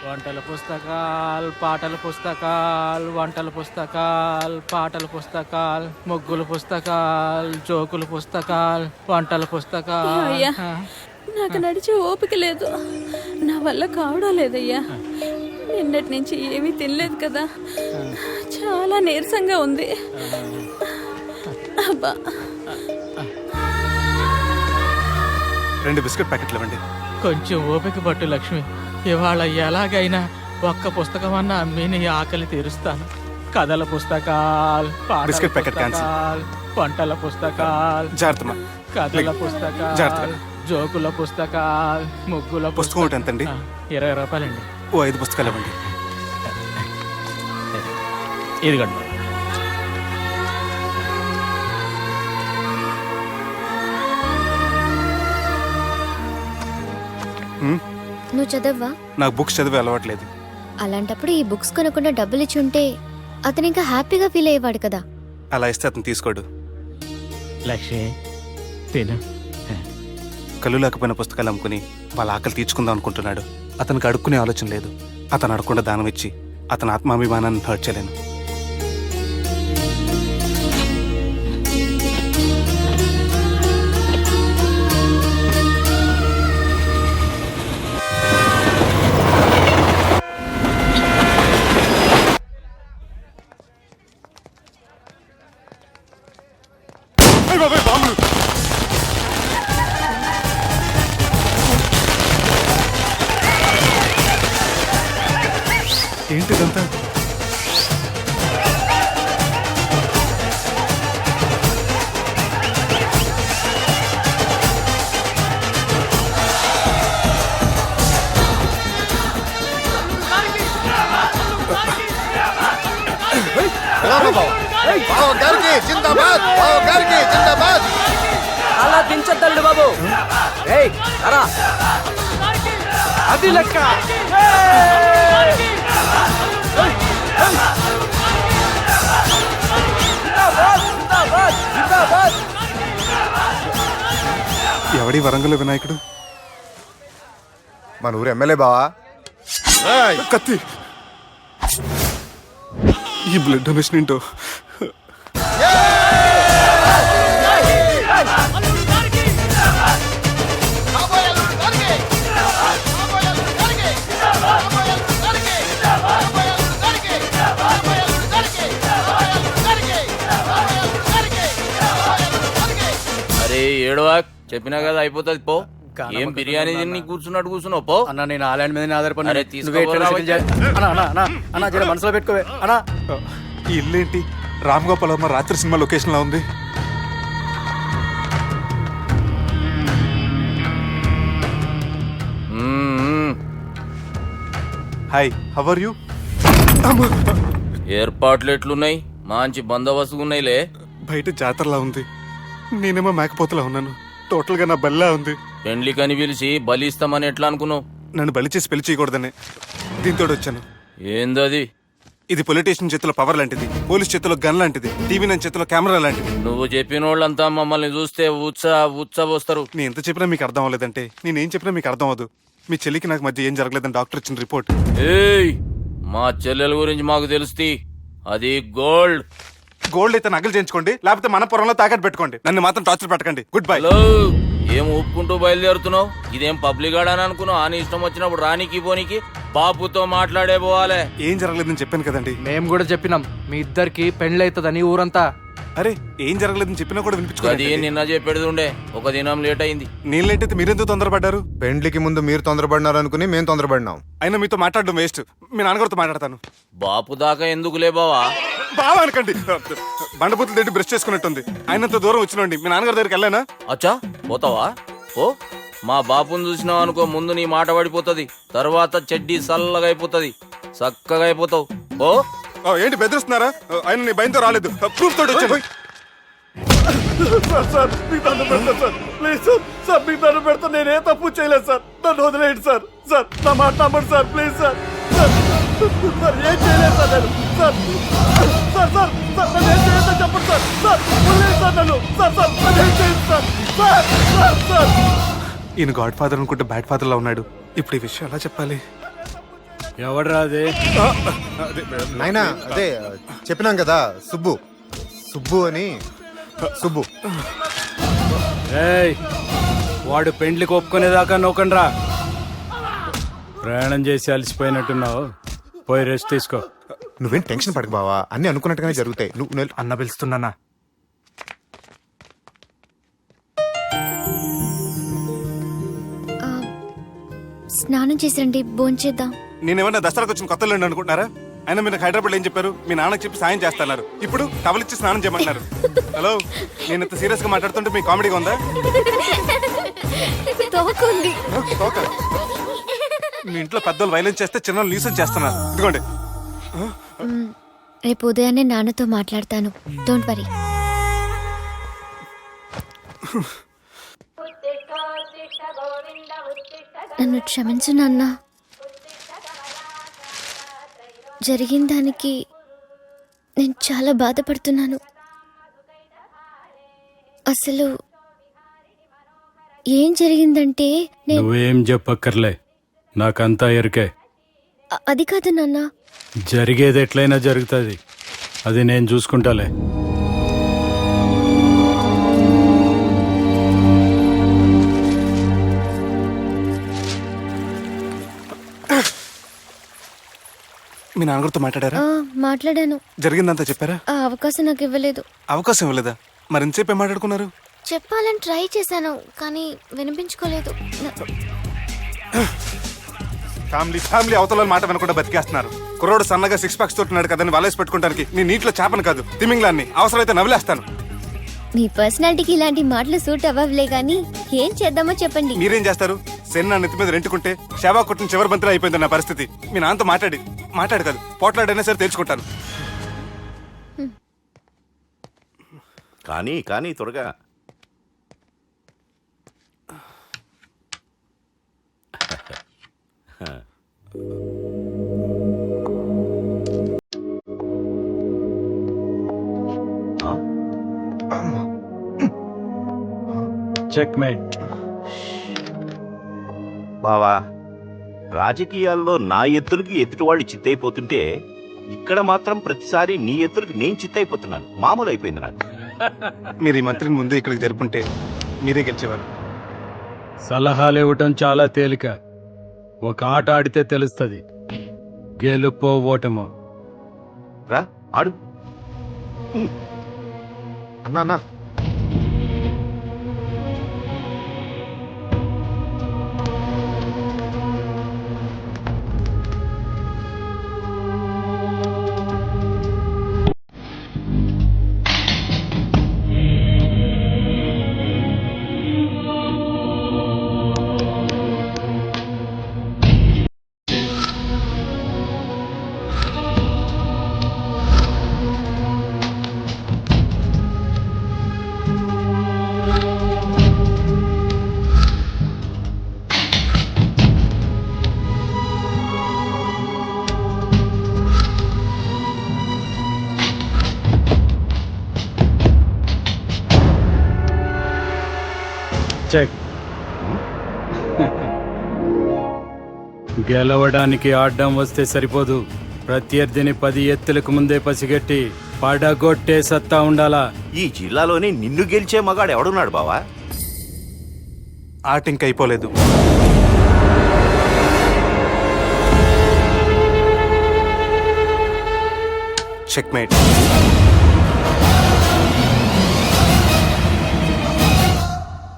[SPEAKER 10] వంటల పుస్తకాలు, పాటల పుస్తకాలు, వంటల పుస్తకాలు, పాటల పుస్తకాలు, ముగ్గుల పుస్తకాలు, జోకుల పుస్తకాలు, వంటల పుస్తకాలు.
[SPEAKER 12] అయ్యా, నాకు నడిచే ఓపిక లేదు, నా వల్ల కావడం లేదయ్యా. నిన్నటి నుంచి ఏమీ తినలేదు కదా, చాలా నీరసంగా ఉంది. అబ్బా.
[SPEAKER 7] 2 బిస్కెట్ ప్యాకెట్లు ఇవ్వండి.
[SPEAKER 10] కొంచెం ఓపిక పట్టు లక్ష్మి, ఇవాళ ఎలాగైనా ఒక్క పుస్తకం అన్నా అమ్మి నీ ఆకలి తీరుస్తాను. కథల పుస్తకాలు,
[SPEAKER 7] బిస్కెట్ ప్యాకెట్
[SPEAKER 10] పుస్తకాలు, వంటల పుస్తకాలు,
[SPEAKER 7] జాగ్రత్త.
[SPEAKER 10] కథల పుస్తకాలు, జోకుల పుస్తకాలు, ముగ్గుల
[SPEAKER 7] పుస్తకం ఒకటి ఎంతండి?
[SPEAKER 10] 20 రూపాయలండి.
[SPEAKER 7] ఓ 5 పుస్తకాలు ఇవ్వండి.
[SPEAKER 10] ఇదిగండి.
[SPEAKER 6] నువ్వు చదవ్వా?
[SPEAKER 7] నాకు బుక్స్ చదివే అలవాట్లేదు.
[SPEAKER 6] అలాంటప్పుడు ఈ బుక్స్ కొనకుండా డబ్బులు ఇచ్చి ఉంటే అతను ఇంకా హ్యాపీగా ఫీల్ అయ్యేవాడు కదా.
[SPEAKER 7] అలా ఇస్తే అతను తీసుకోడు.
[SPEAKER 10] లక్ష్మి తిను.
[SPEAKER 7] కళ్ళు లేకపోయిన పుస్తకాలు అమ్ముకుని వాళ్ళ ఆకలి తీర్చుకుందాం అనుకుంటున్నాడు. అతనికి అడుక్కునే ఆలోచన లేదు. అతను అడగకుండా దానం ఇచ్చి అతని ఆత్మాభిమానాన్ని హర్ట్ చేయలేను. ఏంటిదంతా?
[SPEAKER 3] అలా దించద్దండి బాబు. అది లెక్క.
[SPEAKER 7] ఎవడి వరంగల్ వినాయకుడు?
[SPEAKER 13] మన ఊరు ఎమ్మెల్యే బావా.
[SPEAKER 7] కత్తి. ఈ బ్లడ్ డొనేషన్ ఏంటో.
[SPEAKER 1] అరే ఏడవా, చెప్పినా కదా అయిపోతుంది పో. ఏం బిర్యానీ తిని కూర్చున్నట్టు కూర్చున్నావు పో.
[SPEAKER 10] అన్న నేను ఆ ల్యాండ్ మీద ఆధారపడి.
[SPEAKER 1] అరే
[SPEAKER 10] మనసులో పెట్టుకోవే అన్నా.
[SPEAKER 7] ఈ ఇల్లేంటి రామ్ గోపాల్ వర్మ రాత్రి సినిమా లొకేషన్ లా ఉంది. Hi, how are you?
[SPEAKER 1] ఏర్పాట్లు ఎట్లున్నాయి? మంచి బందోబస్తు ఉన్నాయిలే.
[SPEAKER 7] బయట జాతరలా ఉంది, నేనేమో మేకపోతలా ఉన్నాను. టోటల్ గా నా బల్లా ఉంది.
[SPEAKER 1] పెండ్లి కని పిలిచి బలి ఇస్తామని ఎట్లా అనుకున్నావు?
[SPEAKER 7] నన్ను బలి చేసి పెళ్లి చేయకూడదని దీంతో వచ్చాను.
[SPEAKER 1] ఏందది?
[SPEAKER 7] ఇది పొలిటీషియన్ చేతిలో పవర్ లాంటిది, పోలీస్ చేతిలో గన్ లాంటిది, టీవీ నైన్ చేతిలో కెమెరా లాంటిది.
[SPEAKER 1] నువ్వు చెప్పిన వాళ్ళంతా మమ్మల్ని చూస్తే ఉత్సవస్తారు.
[SPEAKER 7] నేను ఎంత చెప్పినా మీకు అర్థం అవ్వలేదంటే నేనేం చెప్పినా మీకు అర్థం అవ్వదు. మీ చెల్లికి నాకు మధ్య ఏం జరగలేదని డాక్టర్ ఇచ్చిన రిపోర్ట్.
[SPEAKER 1] ఏయ్, మా చెల్లెల గురించి మాకు తెలుస్తుంది. అది గోల్డ్.
[SPEAKER 7] గోల్డ్ అయితే నగలు చేయించుకోండి, లేకపోతే మన పొరంలో తాకట్టు పెట్టుకోండి. నన్ను మాత్రం టార్చర్ పెట్టకండి. Good bye.
[SPEAKER 1] హలో, ఏం ఒప్పుకుంటూ బయలుదేరుతున్నావు? ఇదేం పబ్లిక్ గార్డెన్ అనుకున్నావు? అని ఇష్టం వచ్చినప్పుడు రానికి పోనీకి బాపుతో మాట్లాడే పోవాలే.
[SPEAKER 7] ఏం జరగలేదని చెప్పాను కదండి.
[SPEAKER 3] మేము కూడా చెప్పినాం మీ ఇద్దరికి పెండ్లైతుందని ఊరంతా.
[SPEAKER 7] అరే ఏం జరగలేదని చెప్పినా కూడా
[SPEAKER 1] అది
[SPEAKER 7] వినిపించుకోండి.
[SPEAKER 1] నిన్న చెప్పేది ఉండే, ఒక దినం లేట్ అయింది.
[SPEAKER 7] నేను లేట్ అయితే మీరెందుకు తొందరపడ్డారు?
[SPEAKER 13] పెండ్లికి ముందు మీరు తొందరపడినారు అనుకుని మేము తొందరపడినాం.
[SPEAKER 7] అయినా మీతో మాట్లాడడం వేస్ట్. మీ నాన్నగారితో మాట్లాడతాను.
[SPEAKER 1] బాపు దాకా ఎందుకులే బావా?
[SPEAKER 7] బావా అనకండి, బండబూతులు తిట్టి బ్రష్ చేసుకున్నట్టుంది. ఆయనంత దూరం వచ్చినండి. మీ నాన్నగారి దగ్గరికి వెళ్ళానా?
[SPEAKER 1] అచ్చా, పోతావా? ఓ, మా బాపుని చూసినావు అనుకో, ముందు నీ మాట పడిపోతుంది, తర్వాత చెడ్డీ చల్లగా అయిపోతుంది, చక్కగా అయిపోతావు. ఓ
[SPEAKER 7] ఏంటి బెదిరిస్తున్నారా? ఆయన నీ భయంతో రాలేదు, ప్రూఫ్ తోటి వచ్చాను.
[SPEAKER 10] సార్ మీకు దండం పెడతా సార్, ప్లీజ్ సార్. సార్ మీకు దండం పెడతా, నేనే తప్పు చేయలేదు సార్. నన్ను వదిలేయండి సార్. సార్ నా మాట నమ్మండి సార్, ప్లీజ్ సార్. సార్ ఏం చేయలేదు సార్ నేను. సార్ సార్ సార్ సార్ నన్ను ఏం చేయొద్దో చెప్పండి సార్. సార్ వదిలేయండి సార్ నన్ను. సార్ సార్ నన్ను ఏం చేయండి సార్. Sir sir sir.
[SPEAKER 7] ఈయన గాడ్ ఫాదర్ అనుకుంటే బ్యాడ్ ఫాదర్ లా ఉన్నాడు. ఇప్పుడు ఈ విషయం ఎలా చెప్పాలి?
[SPEAKER 11] ఎవడరా అది?
[SPEAKER 13] నాయనా అదే చెప్పినాం కదా, సుబ్బు. సుబ్బు అని. సుబ్బు.
[SPEAKER 11] ఏయ్, వాడు పెండ్లికి ఒప్పుకునేదాకా నోకండ్రా. ప్రయాణం చేసి అలసిపోయినట్టున్నావు, పోయి రెస్ట్ తీసుకో.
[SPEAKER 13] నువ్వేం టెన్షన్ పడకు బావా, అన్ని అనుకున్నట్టుగానే జరుగుతాయి. నువ్వు
[SPEAKER 7] అన్న పిలుస్తున్నానా?
[SPEAKER 6] స్నానం చేసండి, భోంచేద్దాం.
[SPEAKER 7] నేనేమన్నా దసరాకు వచ్చిన కొత్త లేండి అనుకుంటున్నారా? అయినా మీరు హైదరాబాద్ ఏం చెప్పారు? మీ నాన్నకి చెప్పి సాయం చేస్తున్నారు. ఇప్పుడు టవలిచ్చి స్నానం చేయమంటున్నారు. హలో, నేను ఇంత సీరియస్ గా మాట్లాడుతుంటే మీ కామెడీగా ఉందా?
[SPEAKER 6] తోకుంది.
[SPEAKER 7] తోక. మీ ఇంట్లో పెద్దలు వైలెన్స్ చేస్తే చిన్న న్యూసెన్స్ చేస్తున్నారు. ఇదిగోండి.
[SPEAKER 6] రేపు ఉదయాన్నే నాన్నతో మాట్లాడతాను, డోంట్ వరీ. నన్ను క్షమించు నాన్న. జరిగిన దానికి నేను చాలా బాధపడుతున్నాను. అసలు ఏం జరిగిందంటే
[SPEAKER 11] నువ్వేం చెప్పక్కర్లే, నాకంతా ఎరికే.
[SPEAKER 6] అది కాదు నాన్న.
[SPEAKER 11] జరిగేది ఎట్లయినా జరుగుతుంది, అది నేను చూసుకుంటాలే.
[SPEAKER 7] మీ నాన్నగారితో మాట్లాడారా?
[SPEAKER 6] మాట్లాడాను.
[SPEAKER 7] జరిగిందంతా చెప్పారా?
[SPEAKER 6] ఆ అవకాశం నాకు ఇవ్వలేదు.
[SPEAKER 7] అవకాశం ఇవ్వలేదా? మరి ఎంతసేపు ఏం మాట్లాడుకున్నారు?
[SPEAKER 6] చెప్పాలని ట్రై చేశాను, కానీ వినిపించుకోలేదు.
[SPEAKER 7] ఫ్యామిలీ అవతల మాట వినకుండా బతికేస్తున్నారు. కుర్రోడు సన్నగా 6 ప్యాక్స్ తోటున్నాడు కదని వలేసి పెట్టుకోవడానికి నీ నీటిలో చేపను కాదు, తిమింగ్లాన్ని అవసరమైతే నవ్వులేస్తాను.
[SPEAKER 6] మీ పర్సనాలిటీకి ఇలాంటి మాటలు సూట్ అవ్వలే, కానీ ఏం చేద్దామో చెప్పండి.
[SPEAKER 7] మీరేం చేస్తారు? సెన్న నెత్తి మీద రెంటుకుంటే శవా కొట్టిన చివరి బంతిలో అయిపోయింది నా పరిస్థితి. మీ నాన్నతో మాట్లాడు కాదు, పోట్లాడైనా సరే తెలుసుకుంటాను.
[SPEAKER 14] కానీ కానీ త్వరగా.
[SPEAKER 11] చెక్మేట్.
[SPEAKER 14] బావా, రాజకీయాల్లో నా ఎత్తులకి ఎదుటివాళ్ళు చిత్తైపోతుంటే ఇక్కడ మాత్రం ప్రతిసారి నీ ఎత్తులకి నేను చిత్తైపోతున్నాను. మామూలు అయిపోయింది నాకు.
[SPEAKER 7] మీరు ఈ మంత్రిని ముందు ఇక్కడికి జరుపుంటే మీరే గెలిచేవారు.
[SPEAKER 11] సలహాలు ఇవ్వటం చాలా తేలిక. ఒక ఆట ఆడితే తెలుస్తుంది గెలుపో ఓటమో.
[SPEAKER 14] రా ఆడు.
[SPEAKER 13] అన్నా అన్నా
[SPEAKER 11] చెక్. గెలవడానికి ఆడడం వస్తే సరిపోదు. ప్రత్యర్థిని 10 ఎత్తులకు ముందే పసిగట్టి పడగొట్టే సత్తా ఉండాలా.
[SPEAKER 14] ఈ జిల్లాలోనే నిన్ను గెలిచే మగాడు ఎవడున్నాడు బావా?
[SPEAKER 7] ఆట ఇంక అయిపోలేదు. చెక్మేట్.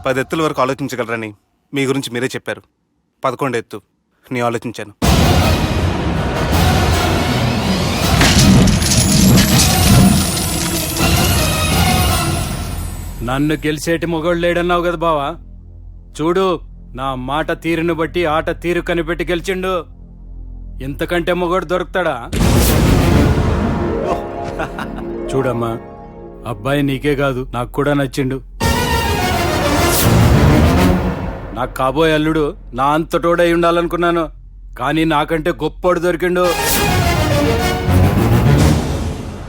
[SPEAKER 7] పది ఎత్తుల వరకు ఆలోచించగలరని మీ గురించి మీరే చెప్పారు. 11 ఎత్తు నేను ఆలోచించాను.
[SPEAKER 11] నన్ను గెలిచేటి మొగోడు లేడన్నావు కదా బావా. చూడు, నా మాట తీరును బట్టి ఆట తీరు కనిపెట్టి గెలిచిండు. ఇంతకంటే మొగోడు దొరుకుతాడా? చూడమ్మా, అబ్బాయి నీకే కాదు నాకు కూడా నచ్చిండు. నాకు కాబోయే అల్లుడు నా అంతటోడై ఉండాలనుకున్నాను, కానీ నాకంటే గొప్పోడు దొరికిండు.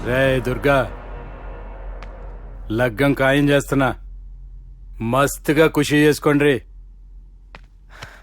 [SPEAKER 11] రే దుర్గా, లగ్గం ఖాయం చేస్తున్నా. మస్తుగా ఖుషి చేసుకోండి.